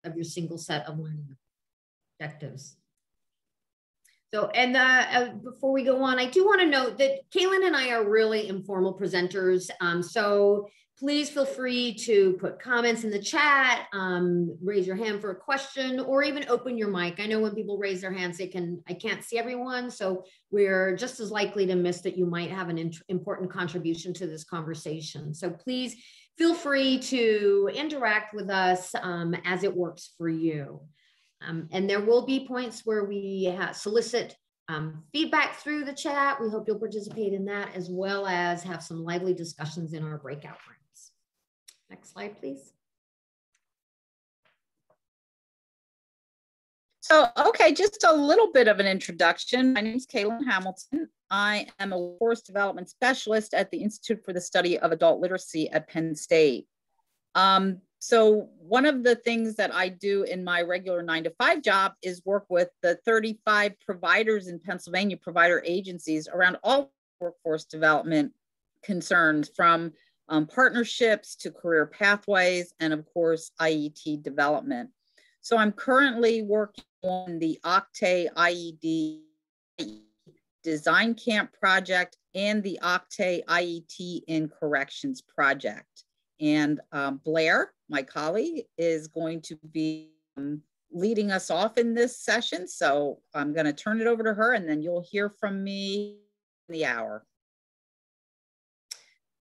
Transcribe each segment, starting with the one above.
of your single set of learning objectives. So, and before we go on, I do want to note that KayLynn and I are really informal presenters. So please feel free to put comments in the chat, raise your hand for a question, or even open your mic. I know when people raise their hands, I can't see everyone. So we're just as likely to miss that you might have an important contribution to this conversation. So please feel free to interact with us as it works for you. And there will be points where we solicit feedback through the chat. We hope you'll participate in that, as well as have some lively discussions in our breakout rooms. Next slide, please. So, okay, just a little bit of an introduction. My name is KayLynn Hamilton. I am a workforce development specialist at the Institute for the Study of Adult Literacy at Penn State. So one of the things that I do in my regular 9-to-5 job is work with the 35 providers in Pennsylvania, provider agencies around all workforce development concerns, from partnerships to career pathways, and of course, IET development. So I'm currently working on the OCTAE IED Design Camp project and the OCTAE IET in Corrections project. And Blaire, my colleague, is going to be leading us off in this session. So I'm going to turn it over to her, and then you'll hear from me in the hour.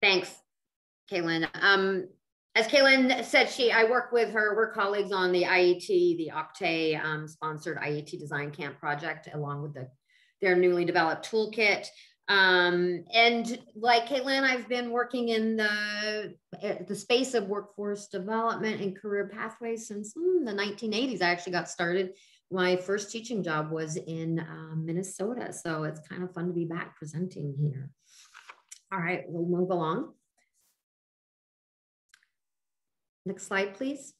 Thanks, KayLynn. As KayLynn said, I work with her, we're colleagues on the IET, the OCTAE sponsored IET Design Camp project, along with their newly developed toolkit. And like KayLynn, I've been working in the space of workforce development and career pathways since the 1980s. I actually got started. My first teaching job was in Minnesota. So it's kind of fun to be back presenting here. All right, we'll move along. Next slide, please.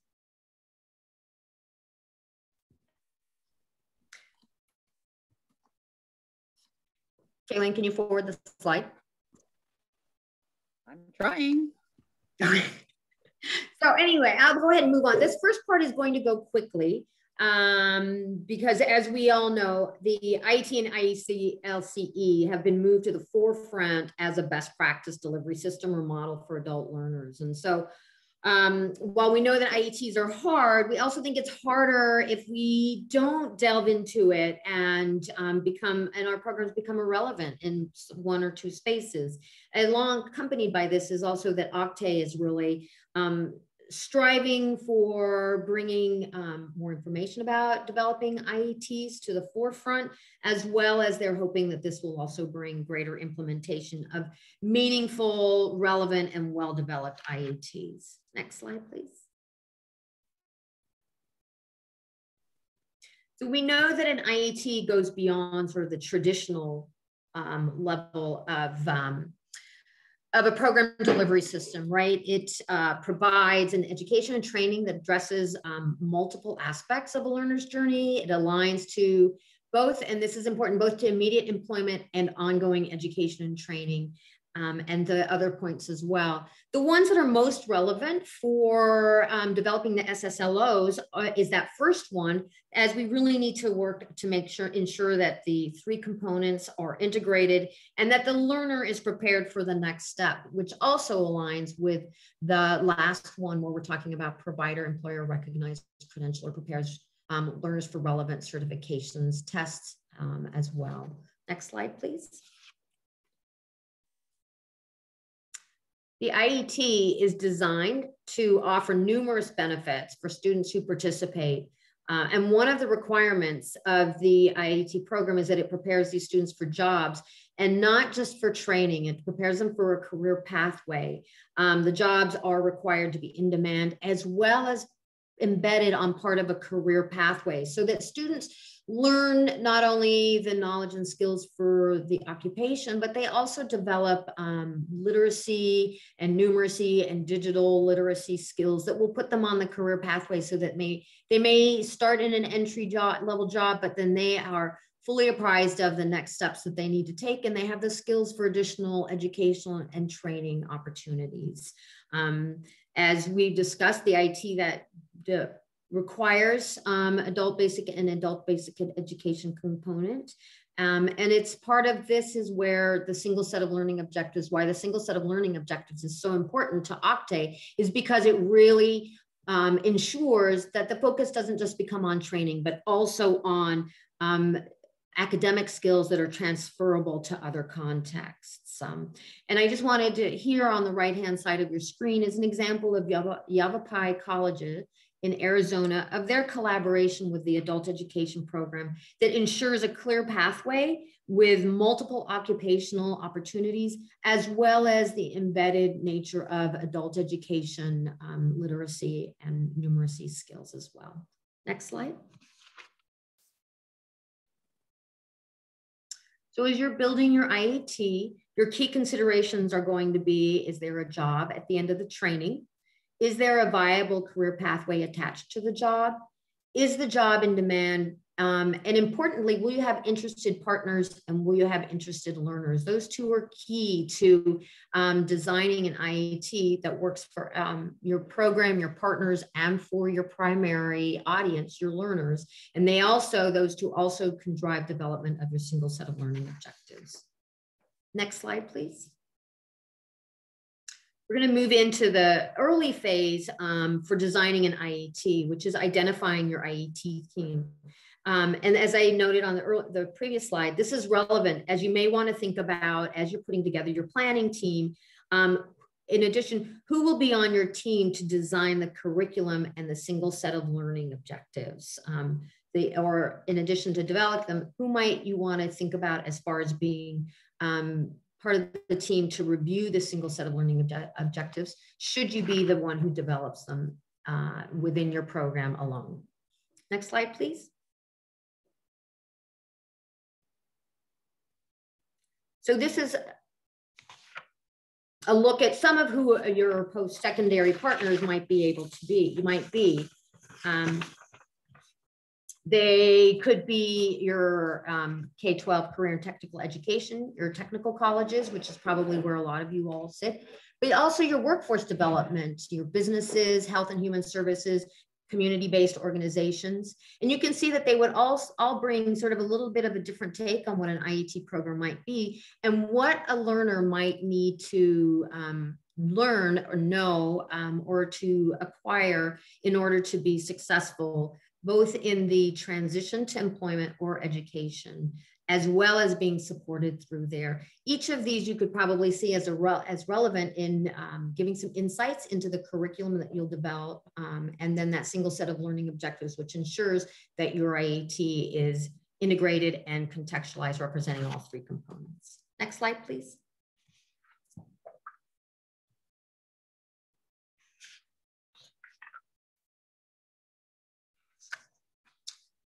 KayLynn, can you forward the slide? I'm trying. So anyway, I'll go ahead and move on. This first part is going to go quickly because, as we all know, the IET and IELCE have been moved to the forefront as a best practice delivery system or model for adult learners. And so while we know that IETs are hard, we also think it's harder if we don't delve into it and our programs become irrelevant in one or two spaces. Along accompanied by this is also that OCTAE is really striving for bringing more information about developing IETs to the forefront, as well as they're hoping that this will also bring greater implementation of meaningful, relevant, and well-developed IETs. Next slide, please. So we know that an IET goes beyond sort of the traditional level of a program delivery system, right? It provides an education and training that addresses multiple aspects of a learner's journey. It aligns to both, and this is important, both to immediate employment and ongoing education and training, and the other points as well. The ones that are most relevant for developing the SSLOs is that first one, as we really need to work to ensure that the three components are integrated and that the learner is prepared for the next step, which also aligns with the last one where we're talking about provider employer recognized credential or prepares learners for relevant certifications, tests as well. Next slide, please. The IET is designed to offer numerous benefits for students who participate. And one of the requirements of the IET program is that it prepares these students for jobs and not just for training. It prepares them for a career pathway. The jobs are required to be in demand as well as embedded on part of a career pathway so that students learn not only the knowledge and skills for the occupation, but they also develop literacy and numeracy and digital literacy skills that will put them on the career pathway so that they may start in an entry level job, but then they are fully apprised of the next steps that they need to take, and they have the skills for additional educational and training opportunities. As we discussed, the IET that requires adult basic and adult basic education component. And it's part of this is where the single set of learning objectives, why the single set of learning objectives is so important to Octave, is because it really ensures that the focus doesn't just become on training, but also on academic skills that are transferable to other contexts. And I just wanted to, here on the right-hand side of your screen is an example of Yavapai College in Arizona, of their collaboration with the adult education program that ensures a clear pathway with multiple occupational opportunities, as well as the embedded nature of adult education, literacy and numeracy skills as well. Next slide. So as you're building your IET, your key considerations are going to be, is there a job at the end of the training? Is there a viable career pathway attached to the job? Is the job in demand? And importantly, will you have interested partners and will you have interested learners? Those two are key to designing an IET that works for your program, your partners, and for your primary audience, your learners. And they also, those two also can drive development of your single set of learning objectives. Next slide, please. We're going to move into the early phase for designing an IET, which is identifying your IET team. And as I noted on the previous slide, this is relevant as you may want to think about as you're putting together your planning team. In addition, who will be on your team to design the curriculum and the single set of learning objectives? Or in addition to develop them, who might you want to think about as far as being part of the team to review the single set of learning objectives, should you be the one who develops them within your program alone. Next slide, please. So this is a look at some of who your post-secondary partners might be able to be. You might be. They could be your K-12 career and technical education, your technical colleges, which is probably where a lot of you all sit, but also your workforce development, your businesses, health and human services, community-based organizations. And you can see that they would all bring sort of a little bit of a different take on what an IET program might be and what a learner might need to learn or know or to acquire in order to be successful, both in the transition to employment or education, as well as being supported through there. Each of these you could probably see as relevant in giving some insights into the curriculum that you'll develop, and then that single set of learning objectives, which ensures that your IET is integrated and contextualized, representing all three components. Next slide, please.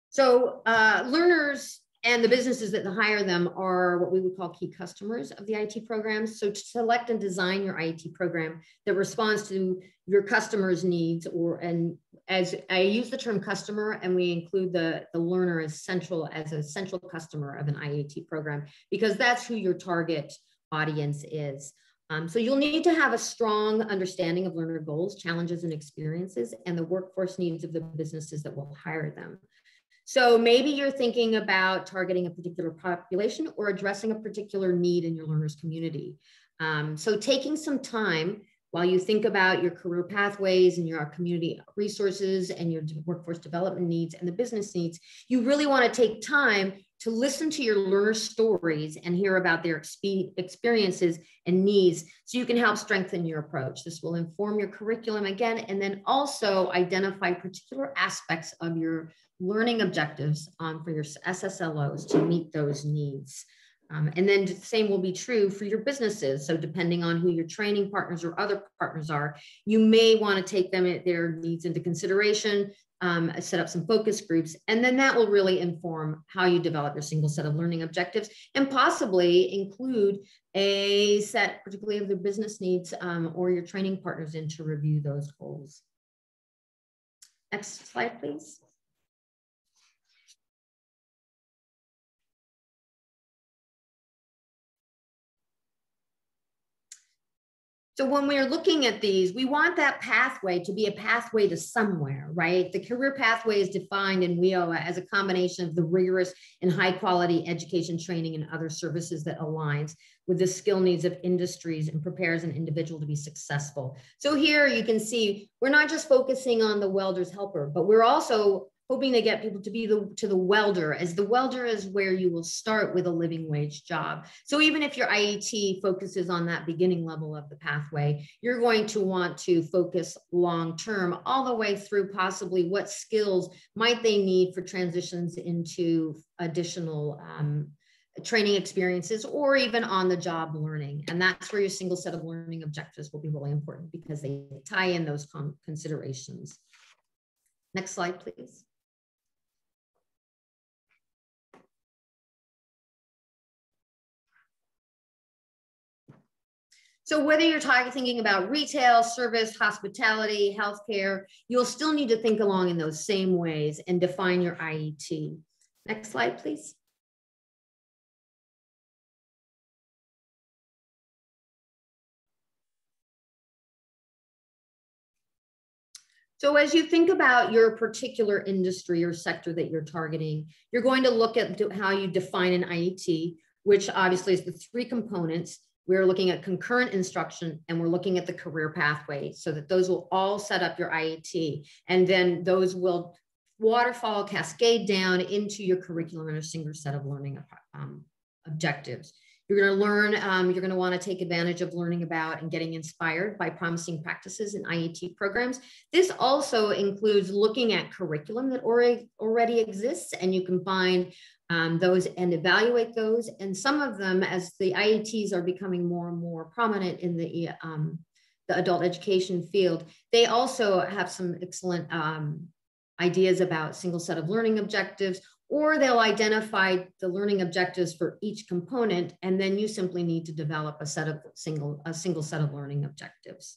So learners and the businesses that hire them are what we would call key customers of the IET programs. So to select and design your IET program that responds to your customers' needs, and as I use the term customer, and we include the learner as a central customer of an IET program, because that's who your target audience is. So you'll need to have a strong understanding of learner goals, challenges, and experiences, and the workforce needs of the businesses that will hire them. So maybe you're thinking about targeting a particular population or addressing a particular need in your learners' community. So taking some time while you think about your career pathways and your community resources and your workforce development needs and the business needs, you really want to take time to listen to your learners' stories and hear about their experiences and needs so you can help strengthen your approach. This will inform your curriculum again, and then also identify particular aspects of your learning objectives for your SSLOs to meet those needs. And then the same will be true for your businesses. So depending on who your training partners or other partners are, you may want to take their needs into consideration, set up some focus groups, and then that will really inform how you develop your single set of learning objectives and possibly include a set, particularly of the business needs or your training partners in to review those goals. Next slide, please. So when we're looking at these, we want that pathway to be a pathway to somewhere, right? The career pathway is defined in WIOA as a combination of the rigorous and high quality education, training, and other services that aligns with the skill needs of industries and prepares an individual to be successful. So here you can see, we're not just focusing on the welder's helper, but we're also hoping to get people to be to the welder, as the welder is where you will start with a living wage job. So even if your IET focuses on that beginning level of the pathway, you're going to want to focus long-term all the way through possibly what skills might they need for transitions into additional training experiences or even on the job learning. And that's where your single set of learning objectives will be really important because they tie in those considerations. Next slide, please. So whether you're thinking about retail, service, hospitality, healthcare, you'll still need to think along in those same ways and define your IET. Next slide, please. So as you think about your particular industry or sector that you're targeting, you're going to look at how you define an IET, which obviously is the three components. We're looking at concurrent instruction and we're looking at the career pathway so that those will all set up your IET. And then those will waterfall, cascade down into your curriculum and a single set of learning objectives. You're going to learn, you're going to want to take advantage of learning about and getting inspired by promising practices in IET programs. This also includes looking at curriculum that already exists, and you can find those and evaluate those. And some of them, as the IETs are becoming more and more prominent in the adult education field, they also have some excellent ideas about single set of learning objectives, or they'll identify the learning objectives for each component, and then you simply need to develop a single set of learning objectives.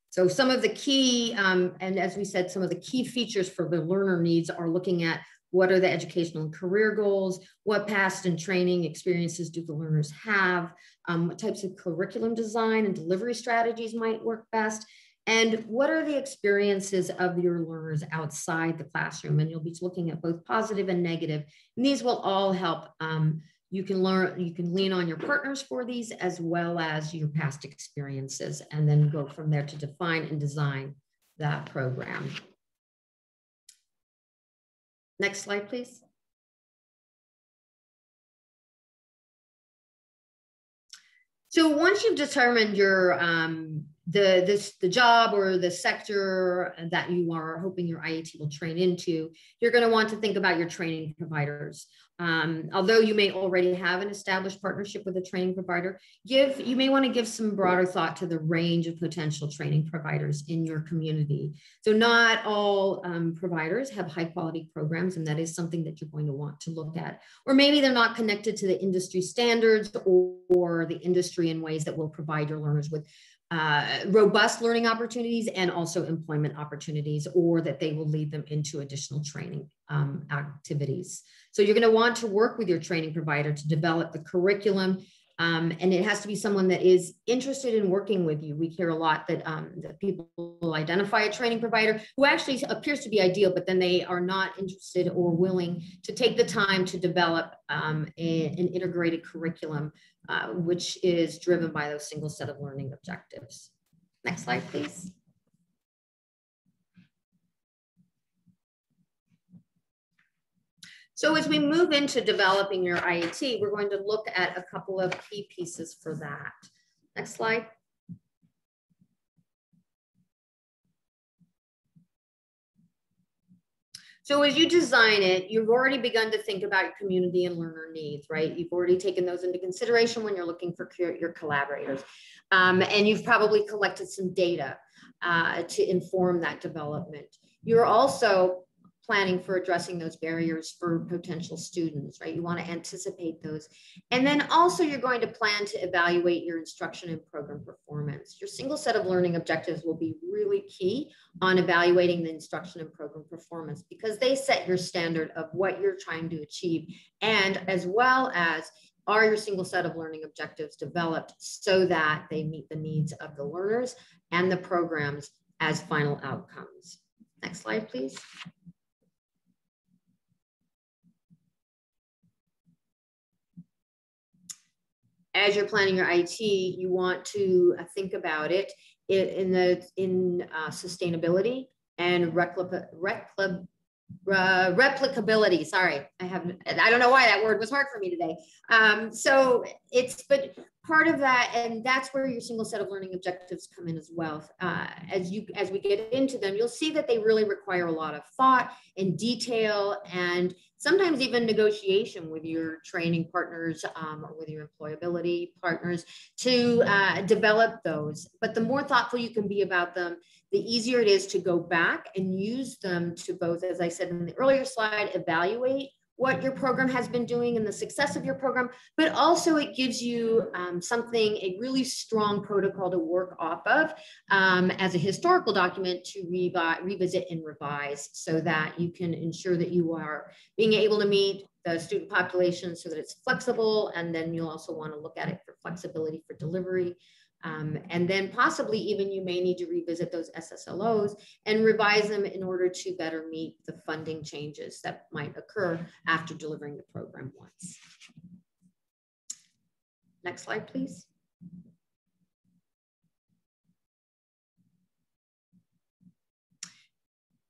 So some of the key, and as we said, some of the key features for the learner needs are looking at what are the educational and career goals, what past and training experiences do the learners have, what types of curriculum design and delivery strategies might work best, and what are the experiences of your learners outside the classroom? And you'll be looking at both positive and negative. And these will all help. You can lean on your partners for these as well as your past experiences, and then go from there to define and design that program. Next slide, please. So once you've determined your the job or the sector that you are hoping your IET will train into, you're going to want to think about your training providers. Although you may already have an established partnership with a training provider, you may want to give some broader thought to the range of potential training providers in your community. So not all providers have high quality programs, and that is something that you're going to want to look at. Or maybe they're not connected to the industry standards or the industry in ways that will provide your learners with robust learning opportunities and also employment opportunities, or that they will lead them into additional training activities. So you're going to want to work with your training provider to develop the curriculum, and it has to be someone that is interested in working with you. We hear a lot that, that people will identify a training provider who actually appears to be ideal, but then they are not interested or willing to take the time to develop an integrated curriculum, which is driven by those single set of learning objectives. Next slide, please. So as we move into developing your IET, we're going to look at a couple of key pieces for that. Next slide. So as you design it, you've already begun to think about your community and learner needs, right? You've already taken those into consideration when you're looking for your collaborators. And you've probably collected some data to inform that development. You're also planning for addressing those barriers for potential students, right? You want to anticipate those. And then also you're going to plan to evaluate your instruction and program performance. Your single set of learning objectives will be really key on evaluating the instruction and program performance, because they set your standard of what you're trying to achieve, and as well as are your single set of learning objectives developed so that they meet the needs of the learners and the programs as final outcomes? Next slide, please. As you're planning your IET, you want to think about it in sustainability and replicability. Sorry, I don't know why that word was hard for me today. But part of that, and that's where your single set of learning objectives come in as well. As we get into them, you'll see that they really require a lot of thought and detail, and sometimes even negotiation with your training partners or with your employability partners to develop those. But the more thoughtful you can be about them, the easier it is to go back and use them to both, as I said in the earlier slide, evaluate what your program has been doing and the success of your program, but also it gives you a really strong protocol to work off of as a historical document to revisit and revise, so that you can ensure that you are being able to meet the student population so that it's flexible. And then you'll also want to look at it for flexibility for delivery. And then possibly even you may need to revisit those SSLOs and revise them in order to better meet the funding changes that might occur after delivering the program once. Next slide, please.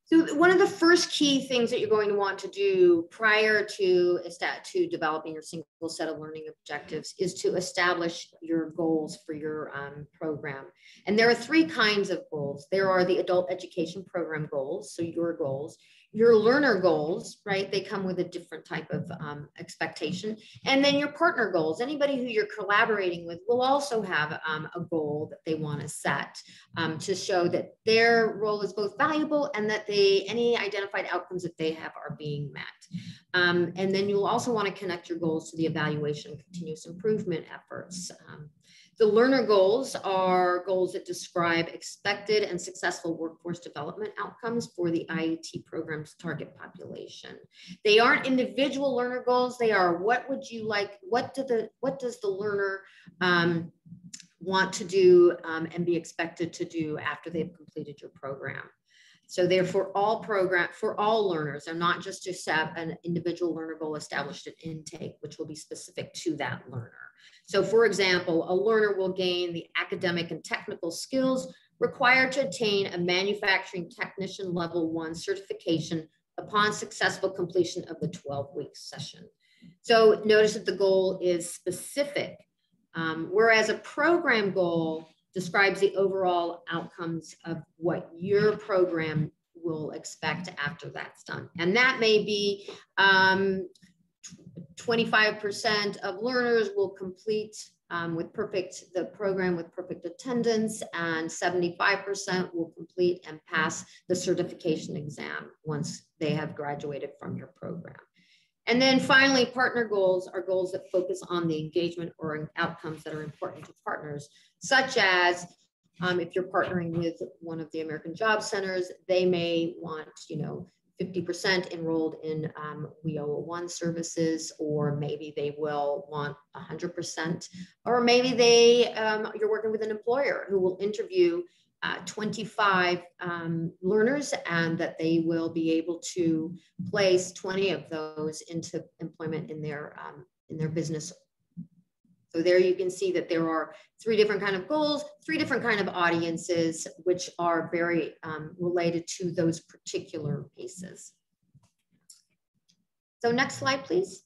So one of the first key things that you're going to want to do prior to developing your single set of learning objectives is to establish your goals for your program. And there are three kinds of goals. There are the adult education program goals, so your goals. Your learner goals, right? They come with a different type of expectation. And then your partner goals, anybody who you're collaborating with will also have a goal that they want to set to show that their role is both valuable and that any identified outcomes that they have are being met. And then you'll also want to connect your goals to the evaluation and continuous improvement efforts. The learner goals are goals that describe expected and successful workforce development outcomes for the IET program's target population. They aren't individual learner goals. They are, what would you like, what does the learner want to do and be expected to do after they've completed your program. So they're for all learners. They're not just to set an individual learner goal established at intake, which will be specific to that learner. So for example, a learner will gain the academic and technical skills required to attain a manufacturing technician level 1 certification upon successful completion of the 12-week session. So notice that the goal is specific, whereas a program goal describes the overall outcomes of what your program will expect after that's done. And that may be 25% of learners will complete the program with perfect attendance, and 75% will complete and pass the certification exam once they have graduated from your program. And then finally, partner goals are goals that focus on the engagement or outcomes that are important to partners, such as if you're partnering with one of the American Job Centers, they may want, 50% enrolled in WIO01 services, or maybe they will want 100%, or maybe you're working with an employer who will interview 25 learners, and that they will be able to place 20 of those into employment in their business. So there you can see that there are 3 different kind of goals, 3 different kind of audiences, which are very related to those particular pieces. So next slide, please.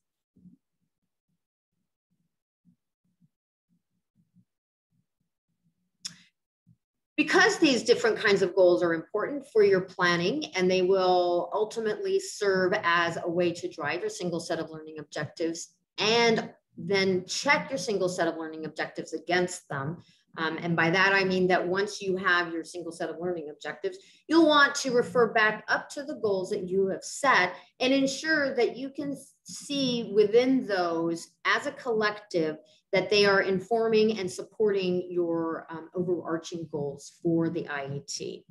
Because these different kinds of goals are important for your planning, and they will ultimately serve as a way to drive your single set of learning objectives, and then check your single set of learning objectives against them. And by that, I mean that once you have your single set of learning objectives, you'll want to refer back up to the goals that you have set and ensure that you can see within those as a collective that they are informing and supporting your overarching goals for the IET.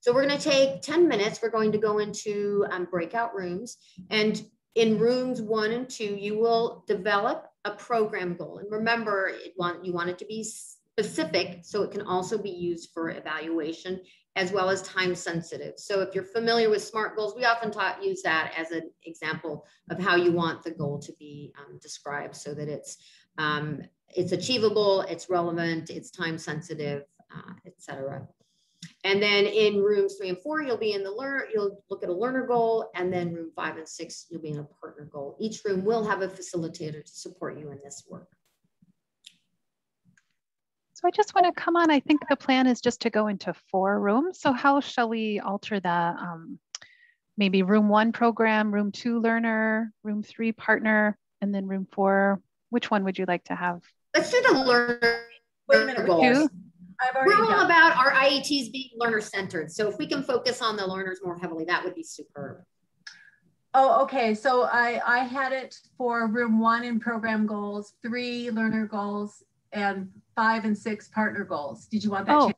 So we're going to take 10 minutes. We're going to go into breakout rooms, and in rooms 1 and 2, you will develop a program goal. And remember, you want it to be specific, so it can also be used for evaluation, as well as time sensitive. So if you're familiar with SMART goals, we often use that as an example of how you want the goal to be described, so that it's achievable, it's relevant, it's time sensitive, etc. And then in rooms 3 and 4, you'll look at a learner goal, and then room 5 and 6, you'll be in a partner goal. Each room will have a facilitator to support you in this work. So I just want to come on, I think the plan is just to go into 4 rooms. So how shall we alter the, maybe room 1 program, room 2 learner, room 3 partner, and then room 4, which one would you like to have? Let's do the learner goals. We're all about our IETs being learner-centered. So if we can focus on the learners more heavily, that would be superb. Oh, okay. So I had it for room 1 in program goals, 3 learner goals, and 5 and 6 partner goals. Did you want that change?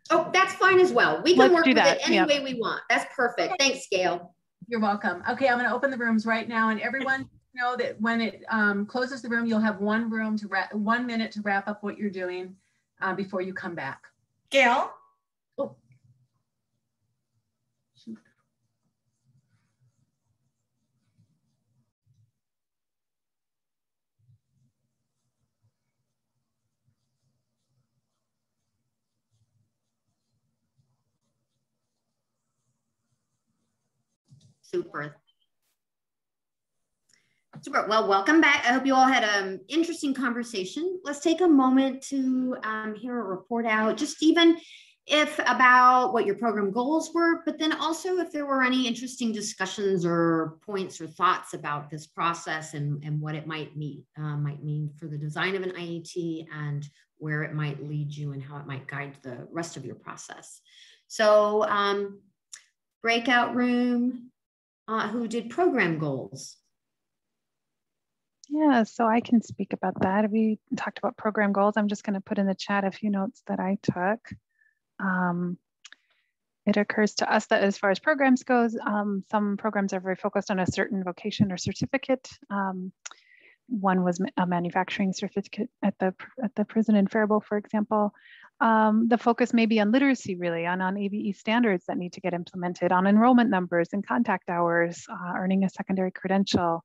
Oh, that's fine as well. We can work with it any way we want. That's perfect. Okay. Thanks, Gail. You're welcome. Okay, I'm going to open the rooms right now, and everyone know that when it closes the room, you'll have 1 minute to wrap up what you're doing before you come back. Gail? Oh. Shoot. Super. Super. Well, welcome back. I hope you all had an interesting conversation. Let's take a moment to hear a report out, just even if about what your program goals were, but then also if there were any interesting discussions or points or thoughts about this process and what it might mean for the design of an IET and where it might lead you and how it might guide the rest of your process. So breakout room, who did program goals? Yeah, so I can speak about that. We talked about program goals. I'm just going to put in the chat a few notes that I took. It occurs to us that as far as programs goes, some programs are very focused on a certain vocation or certificate. One was a manufacturing certificate at the prison in Faribault, for example. The focus may be on literacy, really, on ABE standards that need to get implemented, on enrollment numbers and contact hours, earning a secondary credential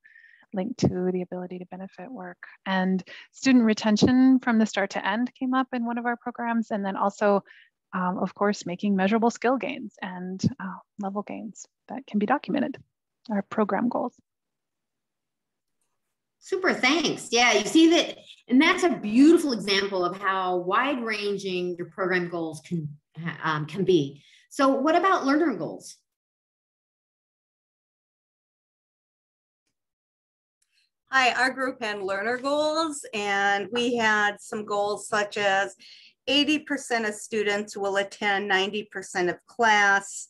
linked to the ability to benefit work. And student retention from the start to end came up in one of our programs. And then also, of course, making measurable skill gains and level gains that can be documented, our program goals. Super, thanks. Yeah, you see that, and that's a beautiful example of how wide-ranging your program goals can be. So what about learner goals? Hi, our group had learner goals, and we had some goals such as 80% of students will attend 90% of class,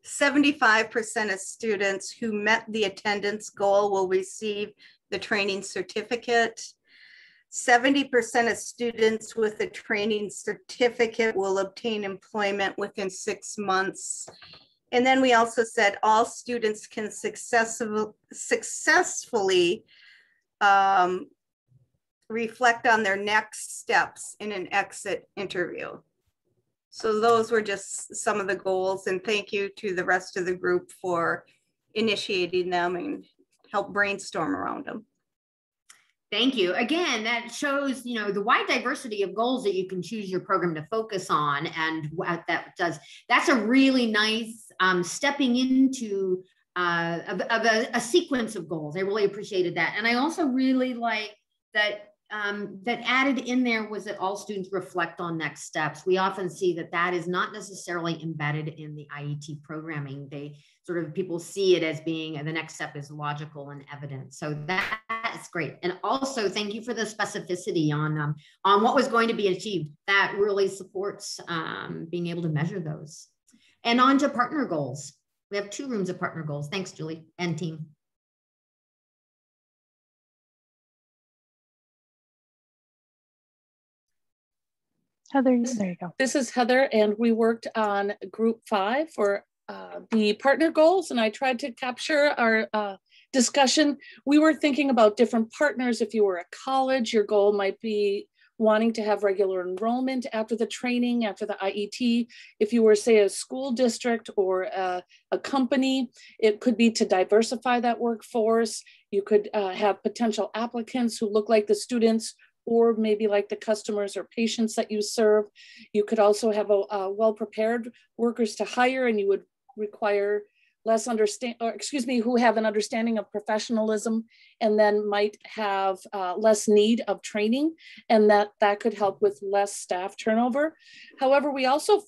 75% of students who met the attendance goal will receive the training certificate, 70% of students with a training certificate will obtain employment within 6 months. And then we also said all students can successfully reflect on their next steps in an exit interview. So those were just some of the goals, and thank you to the rest of the group for initiating them and help brainstorm around them. Thank you. Again, that shows, you know, the wide diversity of goals that you can choose your program to focus on, and what that does. That's a really nice stepping into a sequence of goals. I really appreciated that. And I also really like that that added in there was that all students reflect on next steps. We often see that that is not necessarily embedded in the IET programming. They sort of, people see it as being the next step is logical and evident. So that's great. And also thank you for the specificity on what was going to be achieved. That really supports being able to measure those. And on to partner goals. We have 2 rooms of partner goals. Thanks, Julie and team. Heather, there you go. This is Heather, and we worked on group 5 for the partner goals, and I tried to capture our discussion. We were thinking about different partners. If you were a college, your goal might be wanting to have regular enrollment after the training, after the IET. If you were, say, a school district or a company, it could be to diversify that workforce. You could have potential applicants who look like the students or maybe like the customers or patients that you serve. You could also have a well-prepared workers to hire, and you would require who have an understanding of professionalism and then might have less need of training, and that could help with less staff turnover. However, we also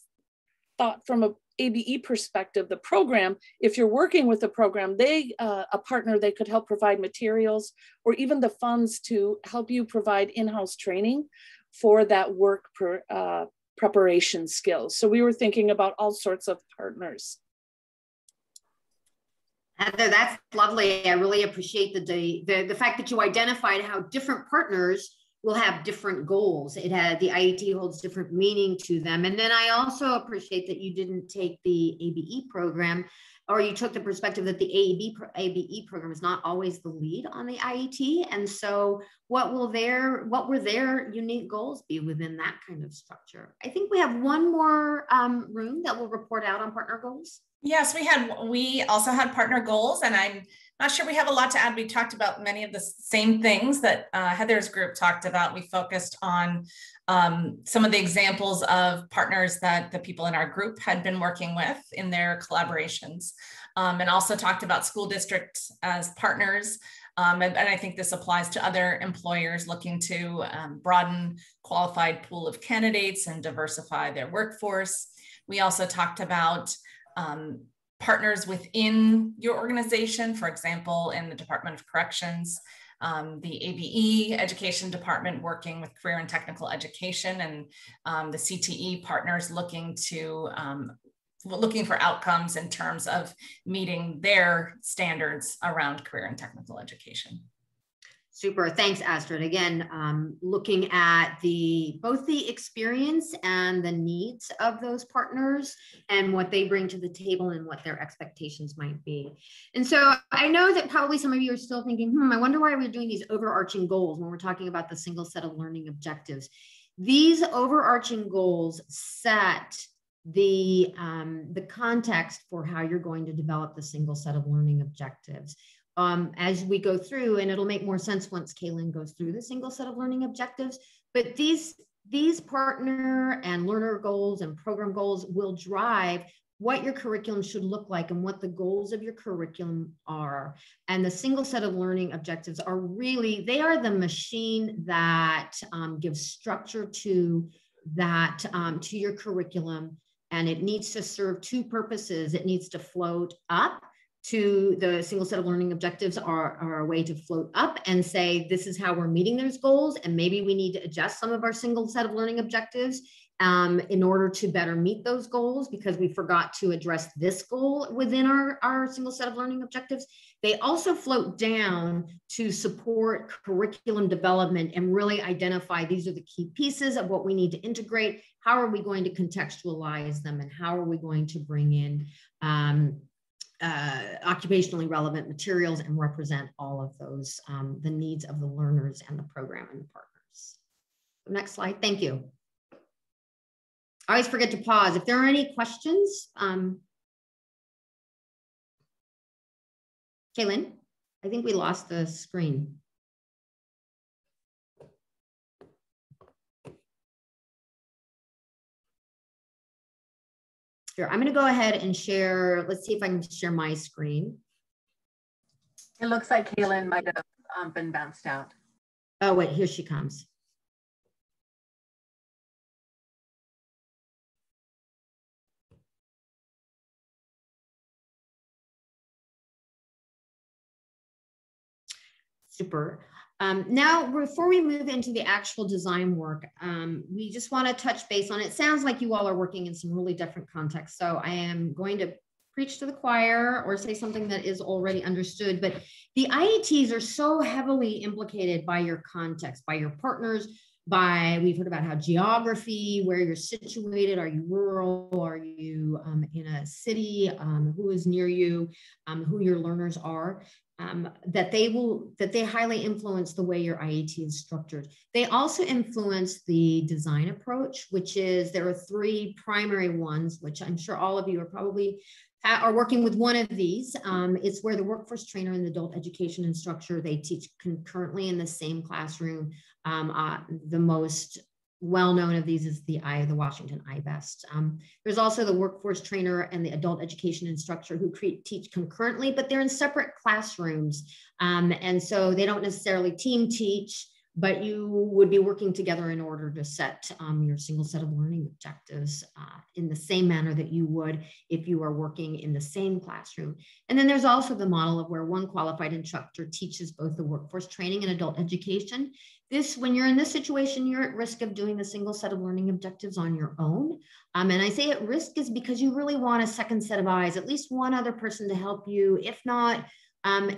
thought from a ABE perspective, the program, if you're working with the program, a partner, they could help provide materials or even the funds to help you provide in-house training for that work preparation skills. So we were thinking about all sorts of partners. Heather, that's lovely. I really appreciate the fact that you identified how different partners will have different goals. The IET holds different meaning to them. And then I also appreciate that you didn't take the ABE program, or you took the perspective that the ABE program is not always the lead on the IET. And so what were their unique goals be within that kind of structure? I think we have one more room that will report out on partner goals. Yes, we also had partner goals, and I'm not sure we have a lot to add. We talked about many of the same things that Heather's group talked about. We focused on some of the examples of partners that the people in our group had been working with in their collaborations, and also talked about school districts as partners. And I think this applies to other employers looking to broaden qualified pool of candidates and diversify their workforce. We also talked about partners within your organization, for example, in the Department of Corrections, the ABE education department working with career and technical education, and the CTE partners looking for outcomes in terms of meeting their standards around career and technical education. Super, thanks, Astrid. Again, looking at both the experience and the needs of those partners and what they bring to the table and what their expectations might be. And so I know that probably some of you are still thinking, I wonder why we're doing these overarching goals when we're talking about the single set of learning objectives. These overarching goals set the context for how you're going to develop the single set of learning objectives. As we go through, and it'll make more sense once KayLynn goes through the single set of learning objectives, but these partner and learner goals and program goals will drive what your curriculum should look like and what the goals of your curriculum are. And the single set of learning objectives are really, they are the machine that gives structure to that, to your curriculum. And it needs to serve two purposes. It needs to float up to the single set of learning objectives are a way to float up and say, this is how we're meeting those goals. And maybe we need to adjust some of our single set of learning objectives in order to better meet those goals because we forgot to address this goal within our single set of learning objectives. They also float down to support curriculum development and really identify these are the key pieces of what we need to integrate. How are we going to contextualize them and how are we going to bring in occupationally relevant materials and represent all of those, the needs of the learners and the program and the partners. Next slide, thank you. I always forget to pause. If there are any questions, KayLynn, I think we lost the screen. Here, I'm going to go ahead and share. Let's see if I can share my screen. It looks like KayLynn might have been bounced out. Oh, wait, here she comes. Super. Now, before we move into the actual design work, we just want to touch base on it. Sounds like you all are working in some really different contexts. So I am going to preach to the choir or say something that is already understood. But the IETs are so heavily implicated by your context, by your partners, we've heard about how geography, where you're situated, are you rural, are you in a city, who is near you, who your learners are, that they highly influence the way your IET is structured. They also influence the design approach, which is, there are 3 primary ones, which I'm sure all of you are working with one of these. It's where the workforce trainer and the adult education instructor, they teach concurrently in the same classroom. The most well-known of these is the Washington IBEST. There's also the workforce trainer and the adult education instructor who teach concurrently, but they're in separate classrooms. And so they don't necessarily team teach, but you would be working together in order to set your single set of learning objectives in the same manner that you would if you are working in the same classroom. And then there's also the model of where one qualified instructor teaches both the workforce training and adult education. When you're in this situation, you're at risk of doing the single set of learning objectives on your own. And I say at risk is because you really want a second set of eyes, at least one other person to help you, if not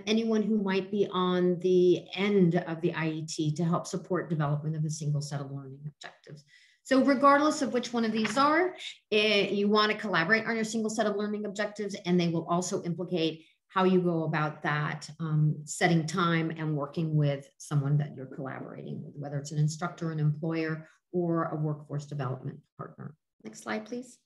anyone who might be on the end of the IET to help support development of a single set of learning objectives. So regardless of which one of these are, you want to collaborate on your single set of learning objectives, and they will also implicate how you go about that, setting time and working with someone that you're collaborating with, whether it's an instructor, an employer, or a workforce development partner. Next slide, please.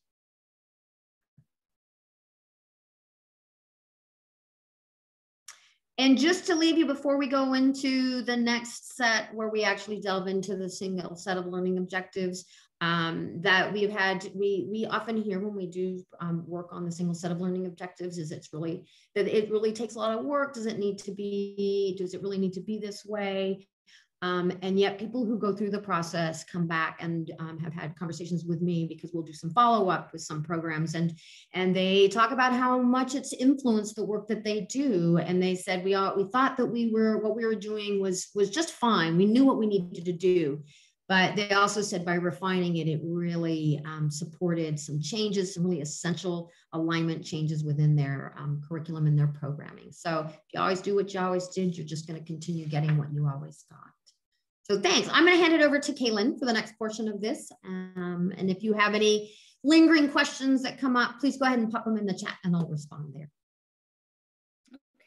And just to leave you before we go into the next set where we actually delve into the single set of learning objectives that we often hear when we do work on the single set of learning objectives is it really takes a lot of work. Does it really need to be this way? And yet people who go through the process come back and have had conversations with me, because we'll do some follow-up with some programs, and they talk about how much it's influenced the work that they do. And they said, we thought that what we were doing was just fine. We knew what we needed to do. But they also said by refining it, it really supported some changes, some really essential alignment changes within their curriculum and their programming. So if you always do what you always did, you're just going to continue getting what you always got. So thanks. I'm going to hand it over to KayLynn for the next portion of this. And if you have any lingering questions that come up, please go ahead and pop them in the chat and I'll respond there.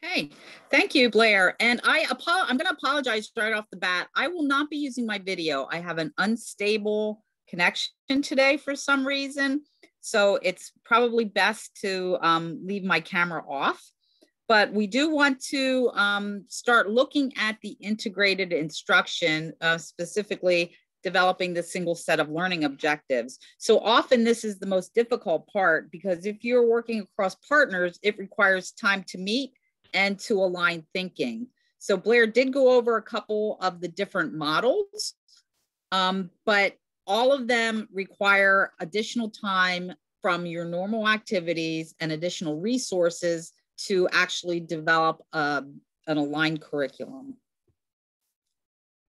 Okay, thank you, Blaire. And I'm going to apologize right off the bat. I will not be using my video. I have an unstable connection today for some reason. So it's probably best to leave my camera off. But we do want to start looking at the integrated instruction, specifically developing the single set of learning objectives. So often this is the most difficult part, because if you're working across partners, it requires time to meet and to align thinking. So Blaire did go over a couple of the different models, but all of them require additional time from your normal activities and additional resources to actually develop an aligned curriculum.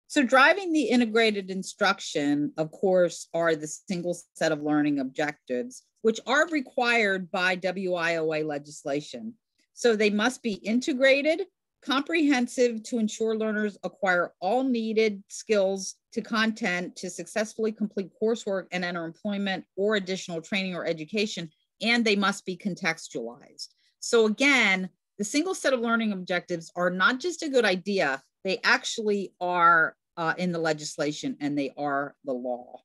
So driving the integrated instruction, of course, are the single set of learning objectives, which are required by WIOA legislation. So they must be integrated, comprehensive to ensure learners acquire all needed skills to content to successfully complete coursework and enter employment or additional training or education, and they must be contextualized. So again, the single set of learning objectives are not just a good idea, they actually are in the legislation and they are the law.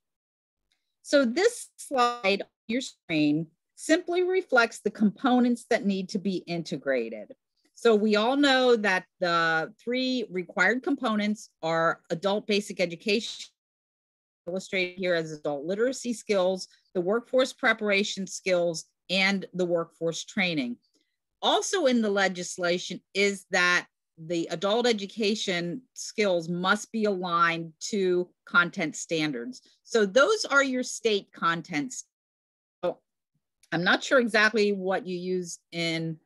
So this slide on your screen simply reflects the components that need to be integrated. So we all know that the 3 required components are adult basic education, illustrated here as adult literacy skills, the workforce preparation skills, and the workforce training. Also in the legislation is that the adult education skills must be aligned to content standards. So those are your state contents. So I'm not sure exactly what you use in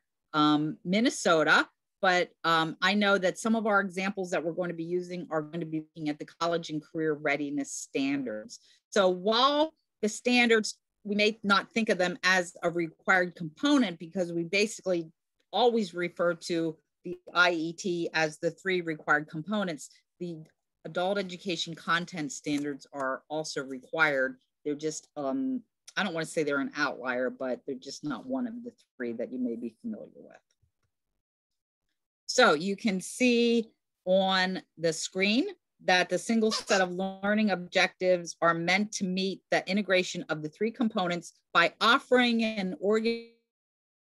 Minnesota, but I know that some of our examples that we're going to be using are going to be looking at the college and career readiness standards. So while the standards, we may not think of them as a required component because we basically always refer to the IET as the 3 required components. The adult education content standards are also required. They're just, I don't want to say they're an outlier, but they're just not one of the three that you may be familiar with. So you can see on the screen that the single set of learning objectives are meant to meet the integration of the three components by offering an organized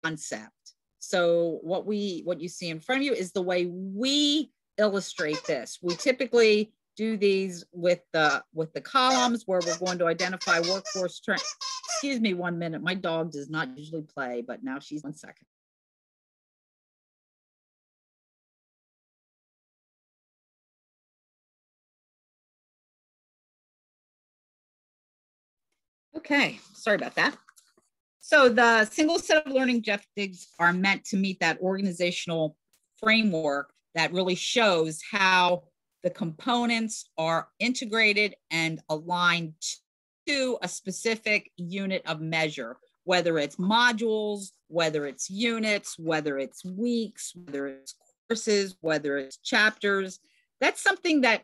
concept. So what you see in front of you is the way we illustrate this. We typically do these with the columns where we're going to identify workforce trends. Excuse me 1 minute. My dog does not usually play, but now she's 1 second. Okay, sorry about that. So the single set of learning objectives are meant to meet that organizational framework that really shows how the components are integrated and aligned to a specific unit of measure, whether it's modules, whether it's units, whether it's weeks, whether it's courses, whether it's chapters. That's something that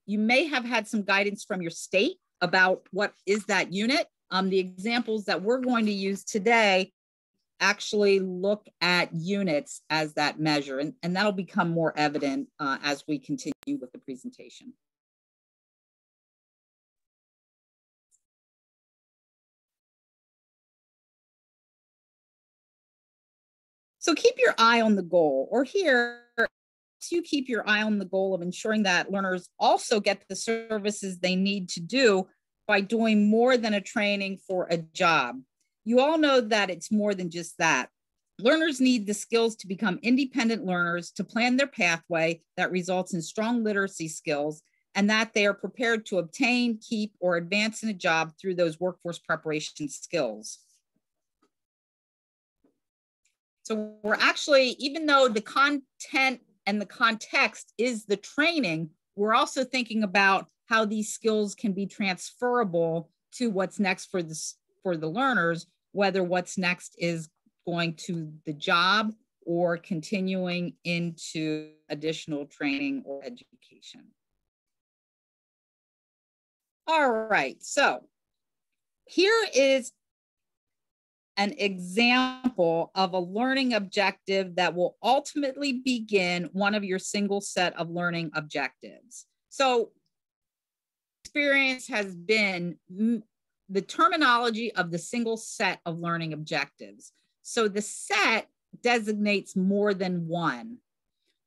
you may have had some guidance from your state about what is that unit. The examples that we're going to use today actually look at units as that measure, and that'll become more evident as we continue with the presentation. So keep your eye on the goal, or here, you keep your eye on the goal of ensuring that learners also get the services they need to do by doing more than a training for a job. You all know that it's more than just that. Learners need the skills to become independent learners, to plan their pathway that results in strong literacy skills, and that they are prepared to obtain, keep, or advance in a job through those workforce preparation skills. So we're actually, even though the content and the context is the training, we're also thinking about how these skills can be transferable to what's next for the learners, whether what's next is going to the job or continuing into additional training or education. All right, so here is an example of a learning objective that will ultimately begin one of your single set of learning objectives. So experience has been the terminology of the single set of learning objectives. So the set designates more than one.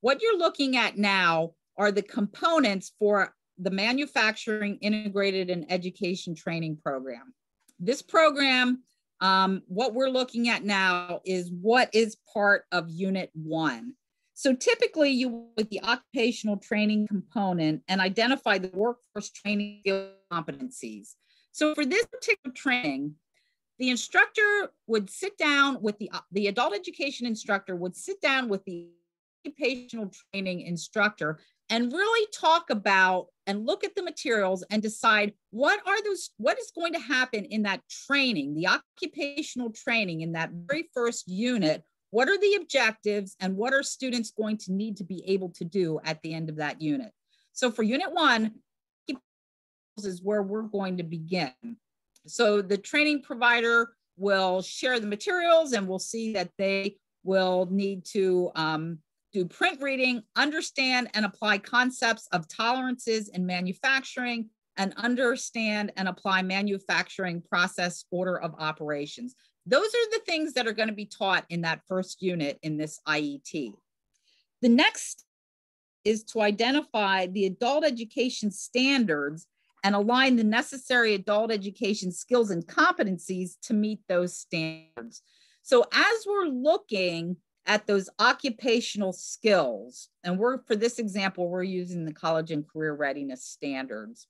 What you're looking at now are the components for the Manufacturing Integrated and Education Training Program. This program, what we're looking at now is what is part of Unit 1. So typically you with the occupational training component and identify the workforce training competencies. So for this particular training, the instructor would sit down with the adult education instructor would sit down with the occupational training instructor and really talk about and look at the materials and decide what is going to happen in that training, the occupational training in that very first unit. What are the objectives and what are students going to need to be able to do at the end of that unit? So for Unit 1, is where we're going to begin. So the training provider will share the materials and we'll see that they will need to do print reading, understand and apply concepts of tolerances in manufacturing, and understand and apply manufacturing process order of operations. Those are the things that are going to be taught in that first unit in this IET. The next is to identify the adult education standards and align the necessary adult education skills and competencies to meet those standards. So as we're looking at those occupational skills, and for this example, we're using the college and career readiness standards.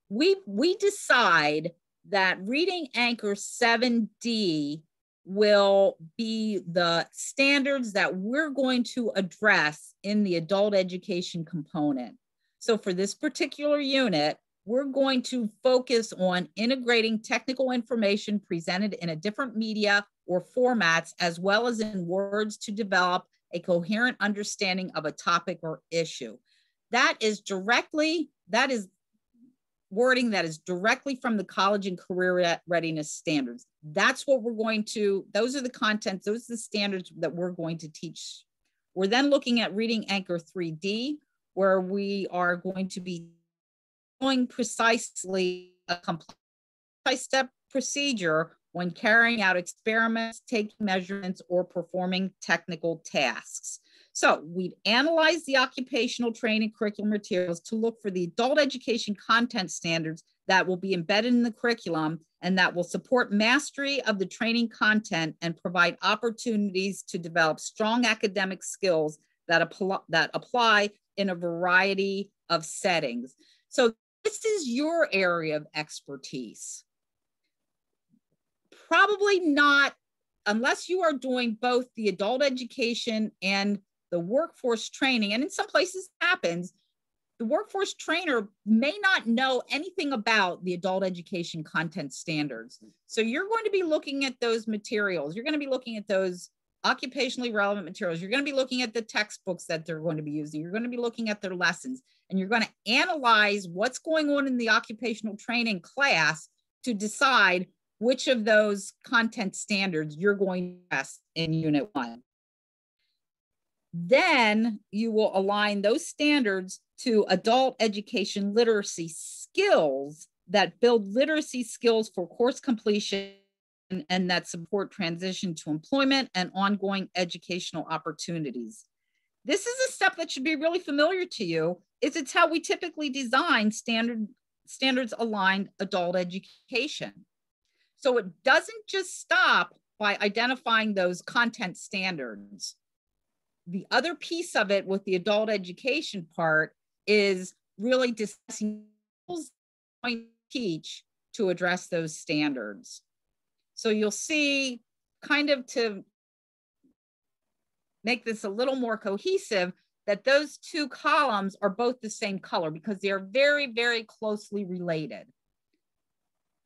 We decide that Reading Anchor 7D will be the standards that we're going to address in the adult education component. So for this particular unit, we're going to focus on integrating technical information presented in a different media or formats, as well as in words to develop a coherent understanding of a topic or issue. that is wording that is directly from the college and career readiness standards. That's what we're going to, those are the contents, those are the standards that we're going to teach. We're then looking at Reading Anchor 3D, where we are going to be doing precisely a multi-step procedure when carrying out experiments, taking measurements, or performing technical tasks. So we've analyzed the occupational training curriculum materials to look for the adult education content standards that will be embedded in the curriculum and that will support mastery of the training content and provide opportunities to develop strong academic skills that apply in a variety of settings. So this is your area of expertise. Probably not, unless you are doing both the adult education and the workforce training, and in some places it happens, the workforce trainer may not know anything about the adult education content standards. So you're going to be looking at those materials. You're going to be looking at those occupationally relevant materials. You're going to be looking at the textbooks that they're going to be using. You're going to be looking at their lessons, and you're going to analyze what's going on in the occupational training class to decide which of those content standards you're going to test in Unit 1. Then you will align those standards to adult education literacy skills that build literacy skills for course completion and that support transition to employment and ongoing educational opportunities. This is a step that should be really familiar to you. It's how we typically design standards aligned adult education. So it doesn't just stop by identifying those content standards. The other piece of it with the adult education part is really discussing skills to teach to address those standards. So you'll see, kind of to make this a little more cohesive, that those two columns are both the same color because they are very, very closely related.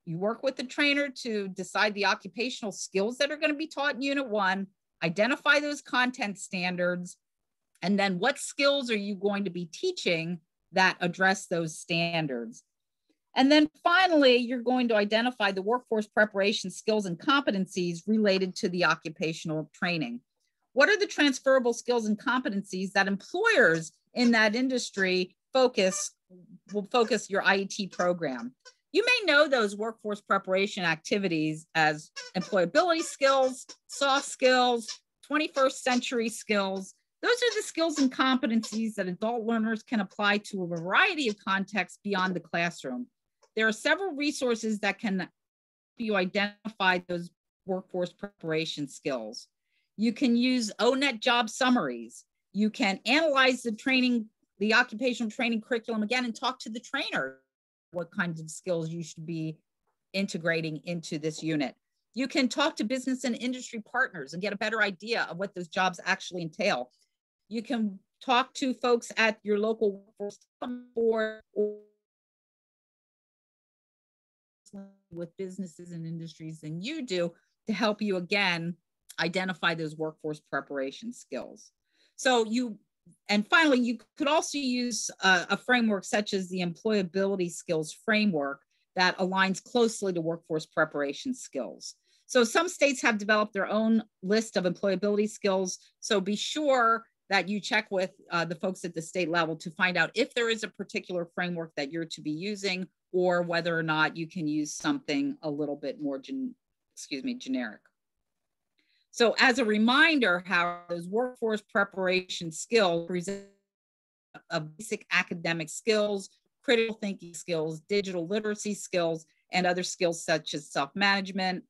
You work with the trainer to decide the occupational skills that are going to be taught in Unit 1, identify those content standards, and then what skills are you going to be teaching that address those standards. And then finally, you're going to identify the workforce preparation skills and competencies related to the occupational training. What are the transferable skills and competencies that employers in that industry will focus your IET program? You may know those workforce preparation activities as employability skills, soft skills, 21st century skills. Those are the skills and competencies that adult learners can apply to a variety of contexts beyond the classroom. There are several resources that can help you identify those workforce preparation skills. You can use ONET job summaries. You can analyze the occupational training curriculum again and talk to the trainer what kinds of skills you should be integrating into this unit. You can talk to business and industry partners and get a better idea of what those jobs actually entail. You can talk to folks at your local workforce board or with businesses and industries than you do to help you, again, identify those workforce preparation skills. And finally, you could also use a framework such as the Employability Skills Framework that aligns closely to workforce preparation skills. So some states have developed their own list of employability skills. So be sure that you check with the folks at the state level to find out if there is a particular framework that you're to be using or whether or not you can use something a little bit more generic. So as a reminder, how those workforce preparation skills present basic academic skills, critical thinking skills, digital literacy skills, and other skills such as self-management,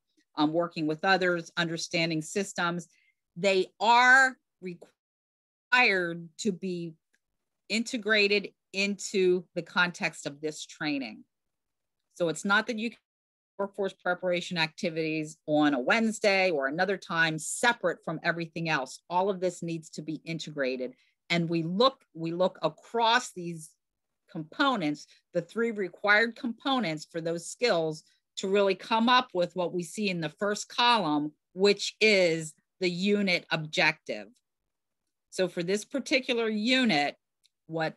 working with others, understanding systems. They are required to be integrated into the context of this training. So it's not that you can workforce preparation activities on a Wednesday or another time separate from everything else. All of this needs to be integrated. And we look across these components, the 3 required components for those skills to really come up with what we see in the first column, which is the unit objective. So for this particular unit, what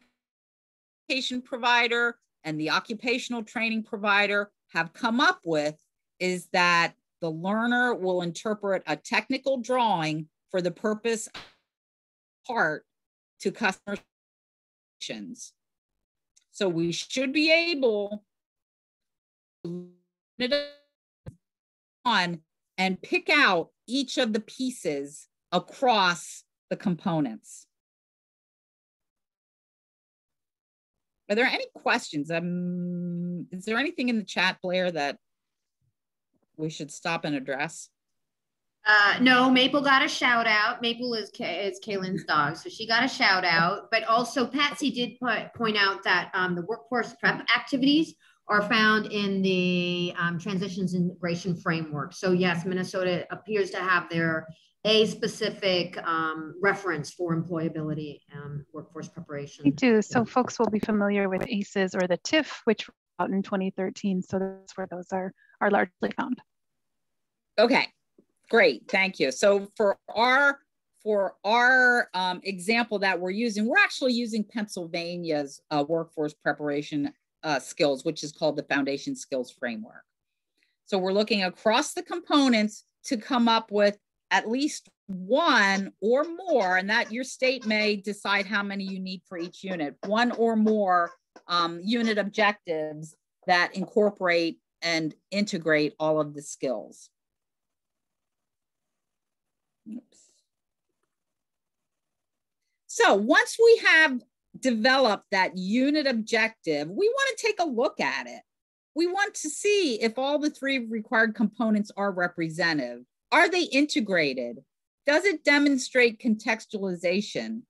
education provider and the occupational training provider have come up with is that the learner will interpret a technical drawing for the purpose of part to customer situations. So we should be able to on and pick out each of the pieces across the components. Are there any questions? Is there anything in the chat, Blaire, that we should stop and address? No, Maple got a shout out. Maple is KayLynn's dog, so she got a shout out. But also Patsy did point out that the workforce prep activities are found in the transitions integration framework. So yes, Minnesota appears to have a specific reference for employability workforce preparation. We do. So folks will be familiar with ACEs or the TIF, which were out in 2013. So that's where those are largely found. Okay, great, thank you. So for our example that we're using, we're actually using Pennsylvania's workforce preparation skills, which is called the Foundation Skills Framework. So we're looking across the components to come up with at least one or more, and that your state may decide how many you need for each unit, one or more unit objectives that incorporate and integrate all of the skills. Oops. So once we have developed that unit objective, we want to take a look at it. We want to see if all the three required components are representative. Are they integrated? Does it demonstrate contextualization?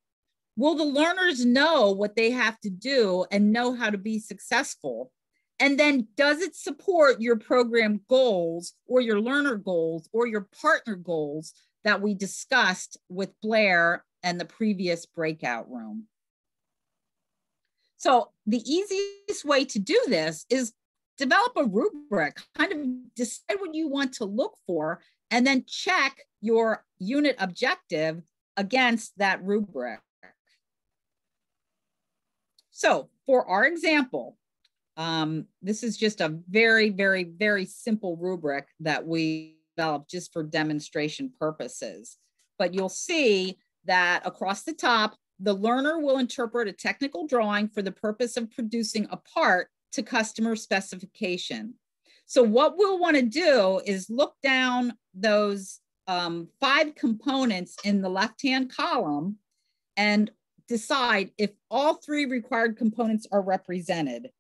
Will the learners know what they have to do and know how to be successful? And then does it support your program goals or your learner goals or your partner goals that we discussed with Blaire and the previous breakout room? So the easiest way to do this is develop a rubric, kind of decide what you want to look for, and then check your unit objective against that rubric. So for our example, this is just a very, very, very simple rubric that we developed just for demonstration purposes. But you'll see that across the top, the learner will interpret a technical drawing for the purpose of producing a part to customer specification. So what we'll want to do is look down those 5 components in the left-hand column and decide if all 3 required components are represented.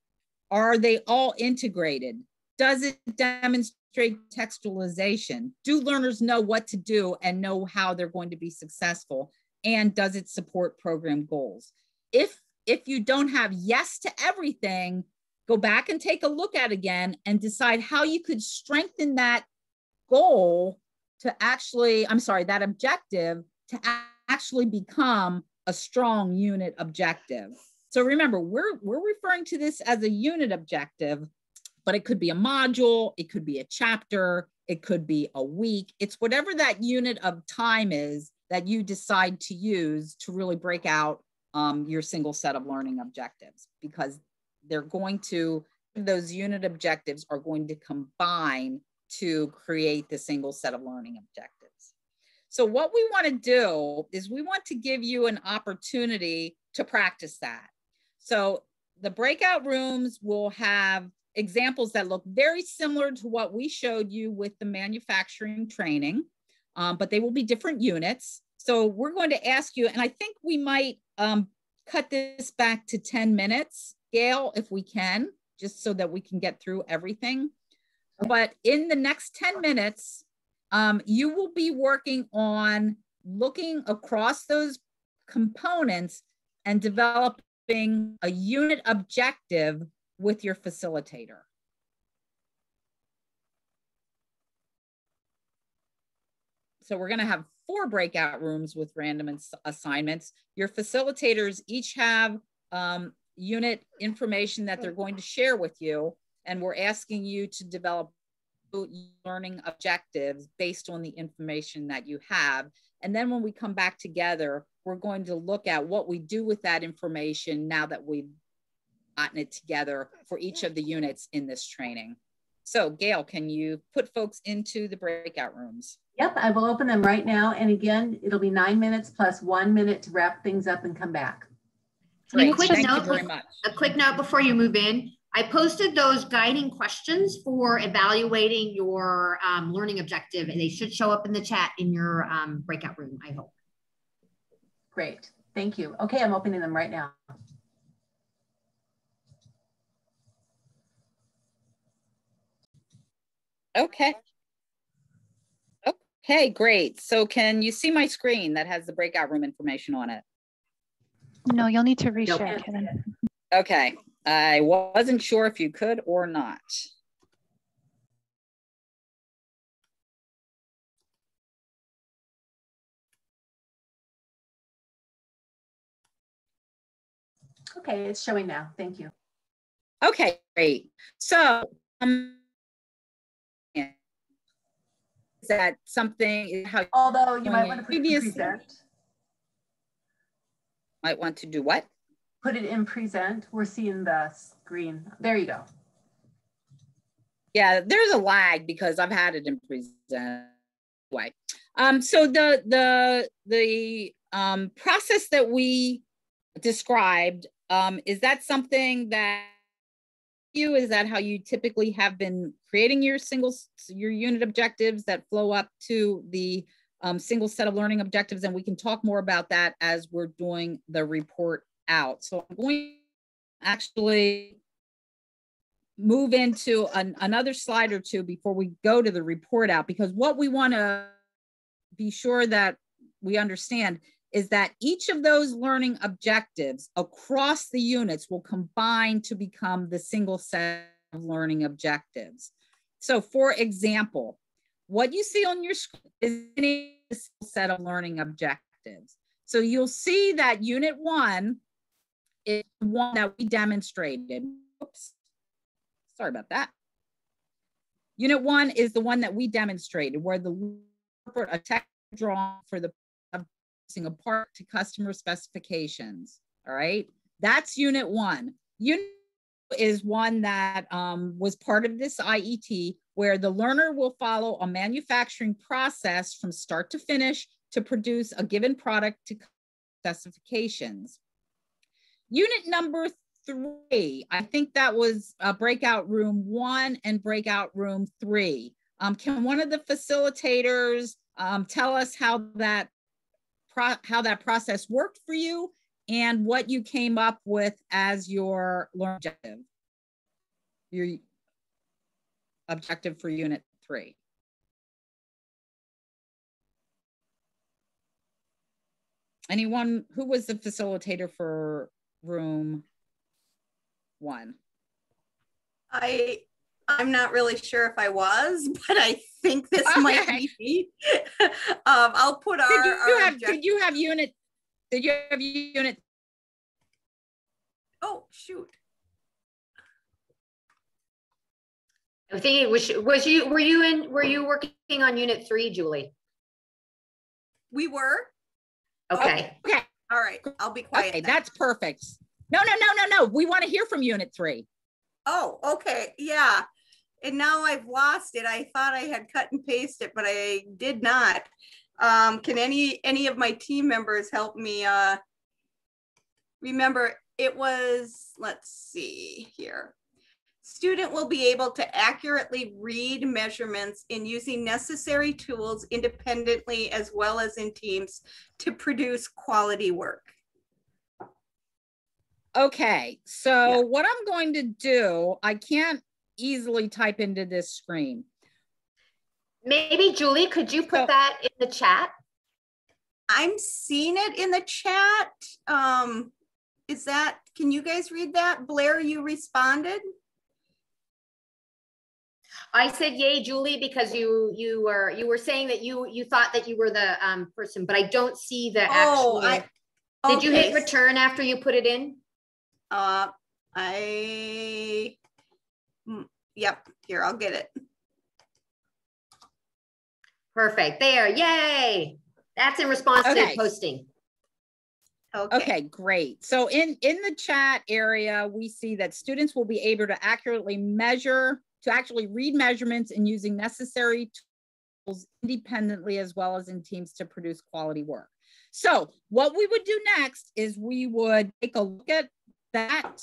Are they all integrated? Does it demonstrate textualization? Do learners know what to do and know how they're going to be successful? And does it support program goals? If you don't have yes to everything, go back and take a look at it again and decide how you could strengthen that goal to actually, that objective to actually become a strong unit objective. So remember, we're referring to this as a unit objective, but it could be a module, it could be a chapter, it could be a week. It's whatever that unit of time is that you decide to use to really break out your single set of learning objectives, because they're going to, those unit objectives are going to combine to create the single set of learning objectives. So what we want to do is we want to give you an opportunity to practice that. So the breakout rooms will have examples that look very similar to what we showed you with the manufacturing training, but they will be different units. So we're going to ask you, and I think we might cut this back to 10 minutes, Gail, if we can, just so that we can get through everything. But in the next 10 minutes, you will be working on looking across those components and developing a unit objective with your facilitator. So we're going to have 4 breakout rooms with random assignments. Your facilitators each have unit information that they're going to share with you, and we're asking you to develop learning objectives based on the information that you have. And then when we come back together, we're going to look at what we do with that information now that we've gotten it together for each of the units in this training. So Gail, can you put folks into the breakout rooms? Yep, I will open them right now. And again, it'll be 9 minutes plus 1 minute to wrap things up and come back. Great, thank you very much. A quick note before you move in. I posted those guiding questions for evaluating your learning objective, and they should show up in the chat in your breakout room, I hope. Great, thank you. Okay, I'm opening them right now. Okay. Okay, great. So can you see my screen that has the breakout room information on it? No, you'll need to reshare, KayLynn. Okay, I wasn't sure if you could or not. Okay, it's showing now. Thank you. Okay, great. So is that something? How although you might want to put it in present. Might want to do what? Put it in present. We're seeing the screen. There you go. Yeah, there's a lag because I've had it in present. Anyway, so the process that we described, is that something that is that how you typically have been creating your unit objectives that flow up to the single set of learning objectives? And we can talk more about that as we're doing the report out. So I'm going to actually move into another slide or two before we go to the report out, because what we want to be sure that we understand is that each of those learning objectives across the units will combine to become the single set of learning objectives. So for example, what you see on your screen is a set of learning objectives. So you'll see that unit 1 is one that we demonstrated. Oops, sorry about that. Unit 1 is the one that we demonstrated, where the a text drawn for the apart to customer specifications. All right, that's unit 1. Unit 2 is one that was part of this IET, where the learner will follow a manufacturing process from start to finish to produce a given product to specifications. Unit number 3, I think that was breakout room 1 and breakout room 3. Can one of the facilitators tell us how that process worked for you and what you came up with as your learning objective, your objective for unit 3? Anyone? Who was the facilitator for room 1? I'm not really sure if I was, but I think this might be me. I'll put Did you have unit? Oh, shoot. I think it was were you working on unit 3, Julie? We were. Okay. Okay. All right. I'll be quiet. Okay, then. that's perfect. No. We want to hear from unit 3. Oh, okay. Yeah. And now I've lost it. I thought I had cut and pasted, but I did not. Can any of my team members help me remember? It was, let's see here. Student will be able to accurately read measurements in using necessary tools independently as well as in teams to produce quality work. Okay, so what I'm going to do, I can't easily type into this screen. Maybe Julie, could you put that in the chat? I'm seeing it in the chat. Can you guys read that? Blaire, you responded? I said yay, Julie, because you were saying that you thought that you were the person, but I don't see the actual. Did you hit return after you put it in? Yep, here, I'll get it. Perfect, there, yay. That's in response to the posting. Okay, great. So in the chat area, we see that students will be able to accurately measure, to actually read measurements and using necessary tools independently as well as in teams to produce quality work. So what we would do next is we would take a look at that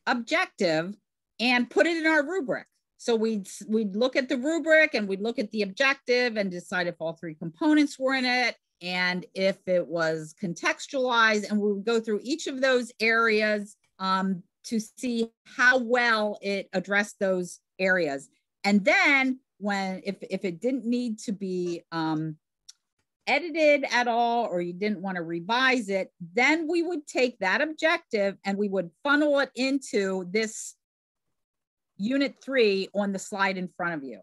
objective and put it in our rubric. So we'd look at the rubric and we'd look at the objective and decide if all three components were in it and if it was contextualized, and we would go through each of those areas to see how well it addressed those areas. And then if it didn't need to be edited at all, or you didn't want to revise it, then we would take that objective and we would funnel it into this Unit 3 on the slide in front of you,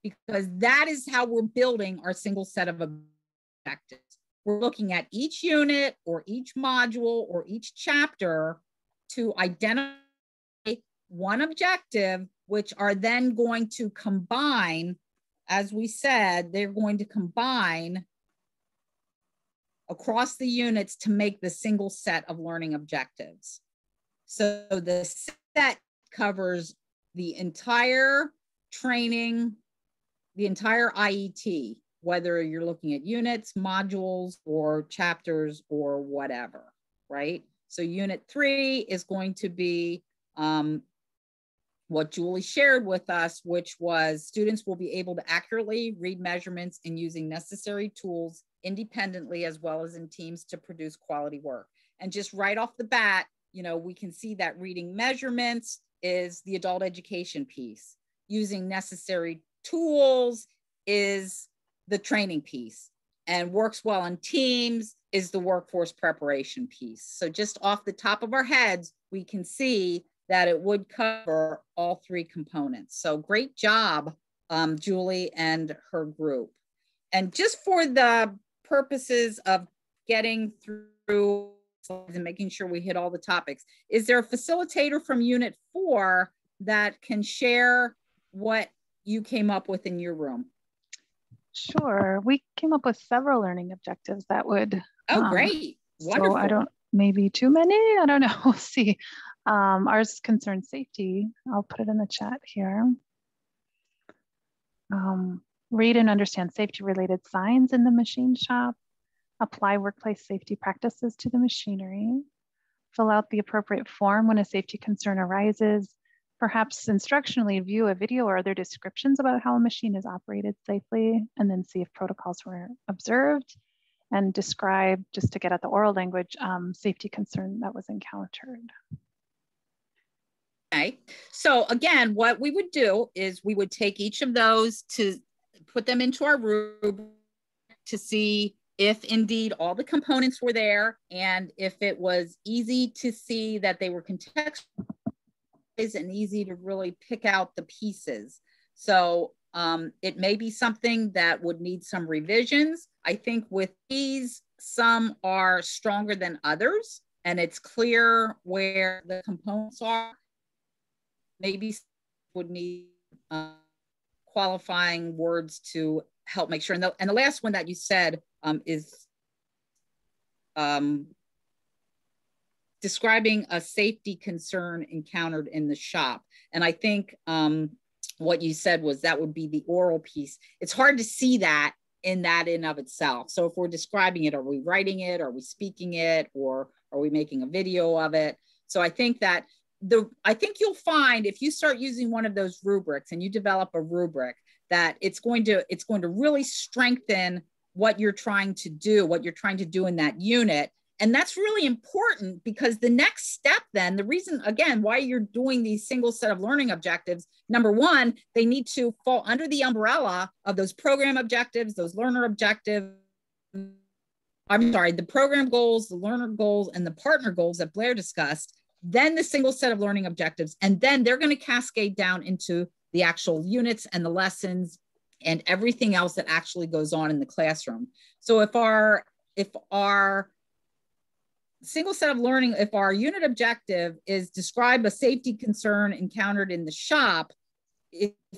because that is how we're building our single set of objectives. We're looking at each unit or each module or each chapter to identify one objective, which are then going to combine, as we said, they're going to combine across the units to make the single set of learning objectives. So the set covers the entire training, the entire IET, whether you're looking at units, modules, or chapters, or whatever, right? So Unit 3 is going to be what Julie shared with us, which was students will be able to accurately read measurements and using necessary tools independently as well as in teams to produce quality work. And just right off the bat, you know, we can see that reading measurements is the adult education piece. Using necessary tools is the training piece, and works well in teams is the workforce preparation piece. So just off the top of our heads, we can see that it would cover all three components. So great job, Julie and her group. And just for the purposes of getting through and making sure we hit all the topics, is there a facilitator from Unit 4 that can share what you came up with in your room? Sure, we came up with several learning objectives that would. Oh, great, wonderful. So I don't, maybe too many, I don't know, we'll see. Ours concerns safety. I'll put it in the chat here. Read and understand safety related signs in the machine shop. Apply workplace safety practices to the machinery. Fill out the appropriate form when a safety concern arises. Perhaps instructionally view a video or other descriptions about how a machine is operated safely, and then see if protocols were observed, and describe, just to get at the oral language, safety concern that was encountered. Okay, so again, what we would do is we would take each of those to put them into our rubric to see if indeed all the components were there, and if it was easy to see that they were contextualized and easy to really pick out the pieces. So it may be something that would need some revisions. I think with these, some are stronger than others, and it's clear where the components are. Maybe would need qualifying words to help make sure. And the last one that you said is describing a safety concern encountered in the shop. And I think what you said was that would be the oral piece. It's hard to see that in of itself. So if we're describing it, are we writing it? Are we speaking it? Or are we making a video of it? So I think that I think you'll find if you start using one of those rubrics and you develop a rubric, that it's going to really strengthen what you're trying to do in that unit. And that's really important, because the next step then, the reason, again, why you're doing these single set of learning objectives, number one, they need to fall under the umbrella of those program objectives, those learner objectives, the program goals, the learner goals, and the partner goals that Blaire discussed, then the single set of learning objectives, and then they're going to cascade down into the actual units and the lessons and everything else that actually goes on in the classroom. So if our single set of learning, if our unit objective is describe a safety concern encountered in the shop,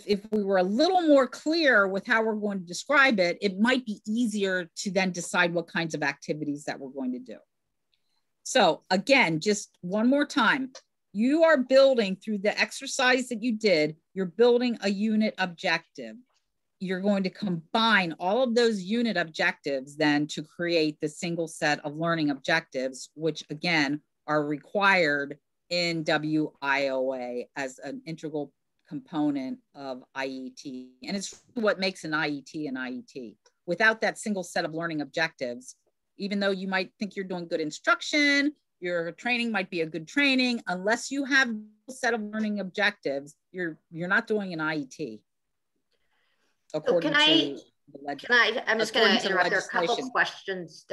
if we were a little more clear with how we're going to describe it, it might be easier to then decide what kinds of activities that we're going to do. So again, just one more time, you are building through the exercise that you did, you're building a unit objective. You're going to combine all of those unit objectives then to create the single set of learning objectives, which again are required in WIOA as an integral component of IET. And it's what makes an IET an IET. Without that single set of learning objectives, even though you might think you're doing good instruction, your training might be a good training, unless you have a set of learning objectives, you're not doing an IET. According to the legislation. I'm just going to interrupt. There are a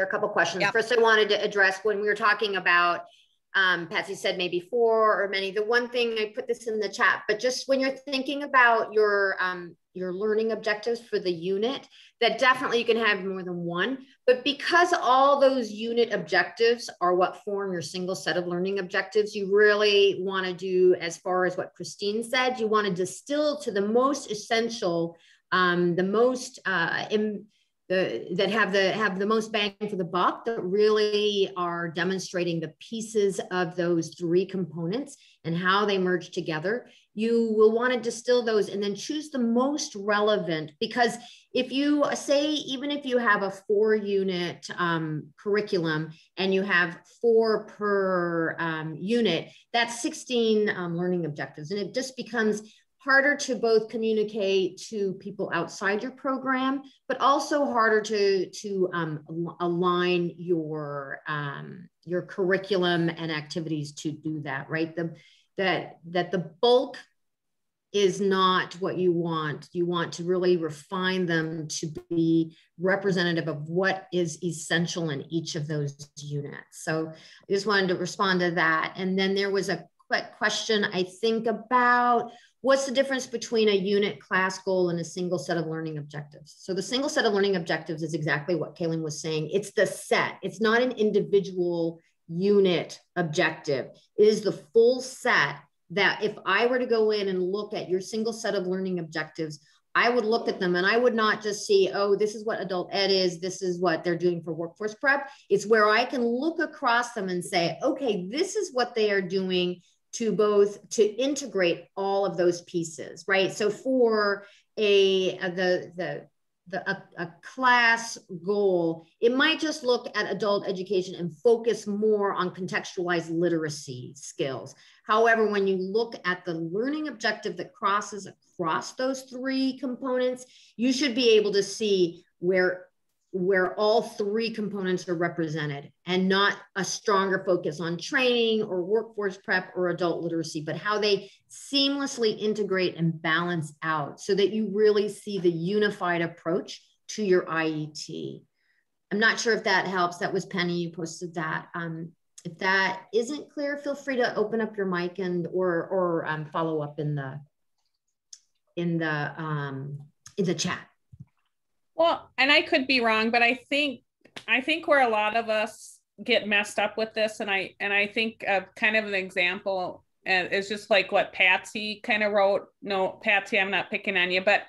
couple questions. Yep. First, I wanted to address when we were talking about, Patsy said maybe 4 or many. The one thing, I put this in the chat, but just when you're thinking about your learning objectives for the unit, that definitely you can have more than one. But because all those unit objectives are what form your single set of learning objectives, you really want to do, as far as what Christine said, you want to distill to the most essential, the most that have the most bang for the buck, that really are demonstrating the pieces of those 3 components and how they merge together. You will want to distill those and then choose the most relevant, because if you say, even if you have a 4-unit curriculum and you have 4 per unit, that's 16 learning objectives. And it just becomes harder to both communicate to people outside your program, but also harder to align your curriculum and activities to do that, right? That the bulk is not what you want. You want to really refine them to be representative of what is essential in each of those units. So I just wanted to respond to that. And then there was a quick question, I think, about what's the difference between a unit class goal and a single set of learning objectives? So the single set of learning objectives is exactly what KayLynn was saying. It's the set. It's not an individual unit objective. It is the full set that if I were to go in and look at your single set of learning objectives, I would look at them and I would not just see, oh, this is what adult ed is, this is what they're doing for workforce prep. It's where I can look across them and say, okay, this is what they are doing to integrate all of those pieces, right? So for a class goal, it might just look at adult education and focus more on contextualized literacy skills. However, when you look at the learning objective that crosses across those 3 components, you should be able to see where all 3 components are represented, and not a stronger focus on training or workforce prep or adult literacy, but how they seamlessly integrate and balance out so that you really see the unified approach to your IET. I'm not sure if that helps. That was Penny, you posted that. If that isn't clear, feel free to open up your mic and or follow up in the chat. Well, and I could be wrong, but I think where a lot of us get messed up with this, and I think kind of an example is just like what Patsy kind of wrote. No, Patsy, I'm not picking on you, but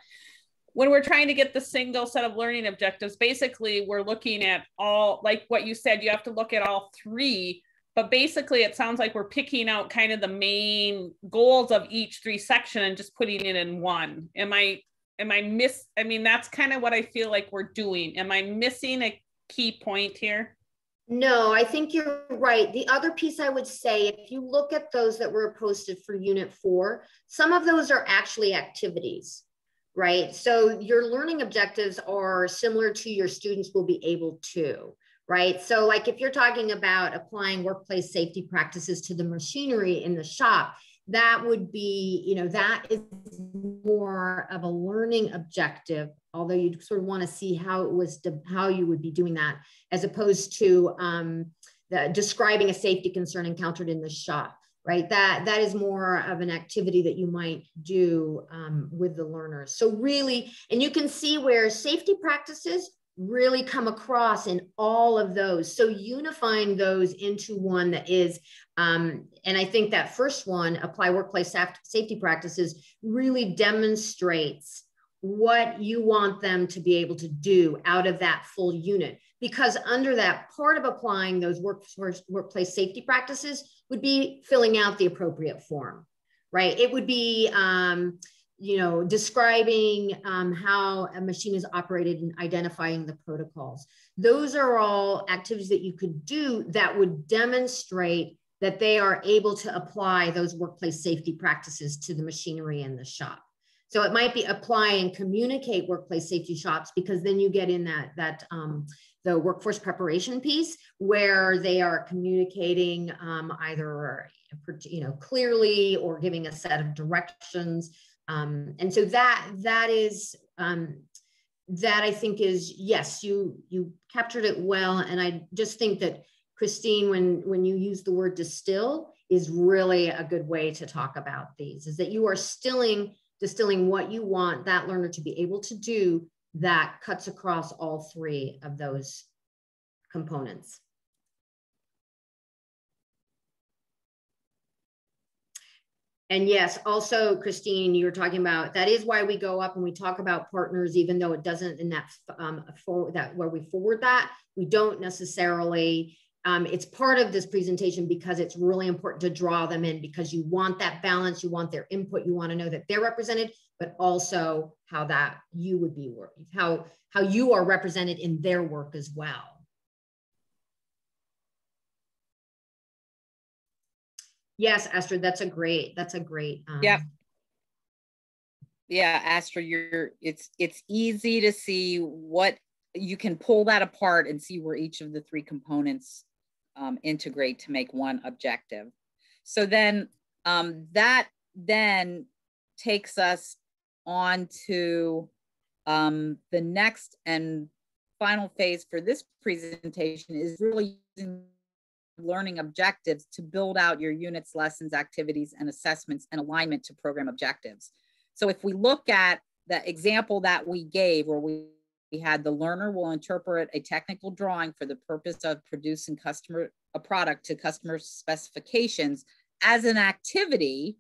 when we're trying to get the single set of learning objectives, basically we're looking at all, like what you said, you have to look at all 3, but basically it sounds like we're picking out kind of the main goals of each 3 section and just putting it in one. I mean, that's kind of what I feel like we're doing. Am I missing a key point here? No, I think you're right. The other piece I would say, if you look at those that were posted for Unit 4, some of those are actually activities, right? So your learning objectives are similar to your students will be able to, right? So like if you're talking about applying workplace safety practices to the machinery in the shop, that would be, that is more of a learning objective, although you'd sort of want to see how you would be doing that, as opposed to describing a safety concern encountered in the shop, right? That is more of an activity that you might do with the learners. So really, and you can see where safety practices really come across in all of those. So unifying those into one that is, and I think that first one, apply workplace safety practices, really demonstrates what you want them to be able to do out of that full unit. Because under that, part of applying those workplace safety practices would be filling out the appropriate form, right? It would be, you know, describing how a machine is operated and identifying the protocols. Those are all activities that you could do that would demonstrate that they are able to apply those workplace safety practices to the machinery in the shop. So it might be apply and communicate workplace safety shops, because then you get in the workforce preparation piece where they are communicating either, you know, clearly or giving a set of directions. And so that is, that I think is, yes, you captured it well. And I just think that, Christine, when you use the word distill, is really a good way to talk about these, is that you are distilling what you want that learner to be able to do that cuts across all three of those components. And yes, also, Christine, you were talking about, that is why we go up and we talk about partners, even though it doesn't in that, where we forward that, we don't necessarily, it's part of this presentation because it's really important to draw them in, because you want that balance, you want their input, you want to know that they're represented, but also how that you would be working, how you are represented in their work as well. Yes, Astrid, that's a great. Yeah. Yeah, Astrid, it's easy to see what you can pull that apart and see where each of the three components integrate to make one objective. So then that then takes us on to the next and final phase for this presentation, is really using learning objectives to build out your units, lessons, activities, and assessments and alignment to program objectives. So if we look at the example that we gave, where we had the learner will interpret a technical drawing for the purpose of producing a product to customer specifications as an activity.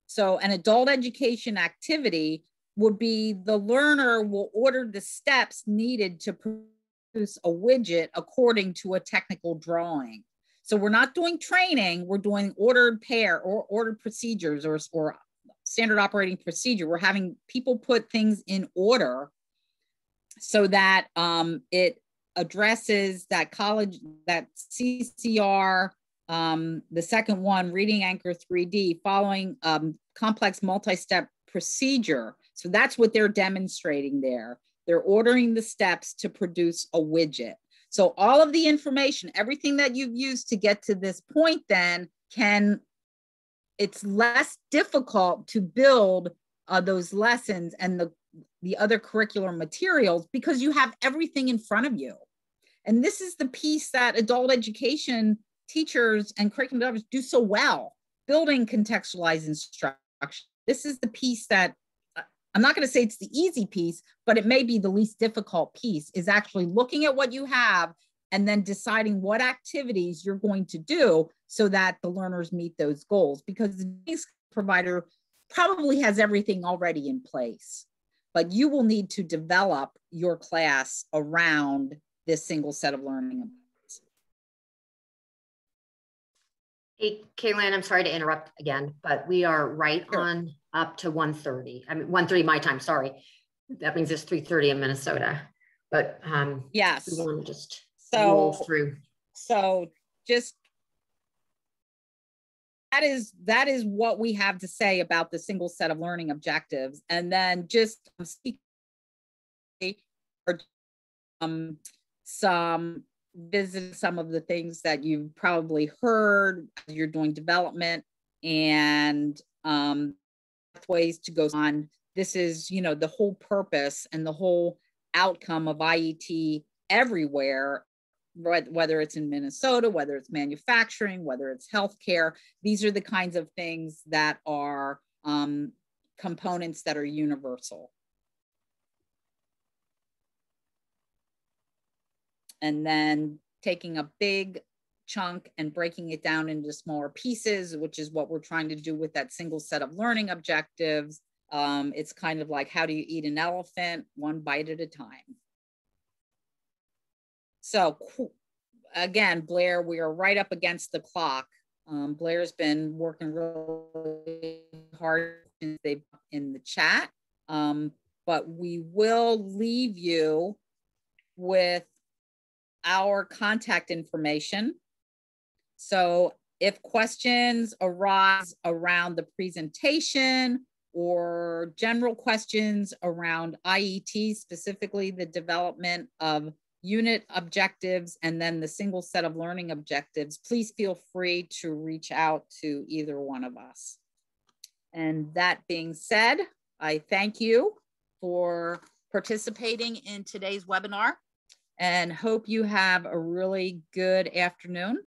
So an adult education activity would be the learner will order the steps needed to produce a widget according to a technical drawing. So we're not doing training, we're doing ordered pair or ordered procedures or standard operating procedure. We're having people put things in order so that it addresses that that CCR, the second one, reading anchor 3D, following complex multi-step procedure. So that's what they're demonstrating there. They're ordering the steps to produce a widget. So all of the information, everything that you've used to get to this point, then it's less difficult to build those lessons and the other curricular materials, because you have everything in front of you. And this is the piece that adult education teachers and curriculum developers do so well, building contextualized instruction. This is the piece that, I'm not going to say it's the easy piece, but it may be the least difficult piece, is actually looking at what you have and then deciding what activities you're going to do so that the learners meet those goals, because the provider probably has everything already in place, but you will need to develop your class around this single set of learning. Hey, KayLynn, I'm sorry to interrupt again, but we are right on up to 1:30. I mean, 1:30 my time, sorry. That means it's 3:30 in Minnesota. But yes, we want to just roll through. So just that is what we have to say about the single set of learning objectives. And then just visit some of the things that you've probably heard as you're doing development, and ways to go on. This is, you know, the whole purpose and the whole outcome of IET everywhere, whether it's in Minnesota, whether it's manufacturing, whether it's healthcare. These are the kinds of things that are components that are universal. and then taking a big chunk and breaking it down into smaller pieces, which is what we're trying to do with that single set of learning objectives. It's kind of like, how do you eat an elephant? One bite at a time. So again, Blaire, we are right up against the clock. Blaire's been working really hard since they've in the chat, but we will leave you with our contact information. So if questions arise around the presentation or general questions around IET, specifically the development of unit objectives and then the single set of learning objectives, please feel free to reach out to either one of us. And that being said, I thank you for participating in today's webinar and hope you have a really good afternoon.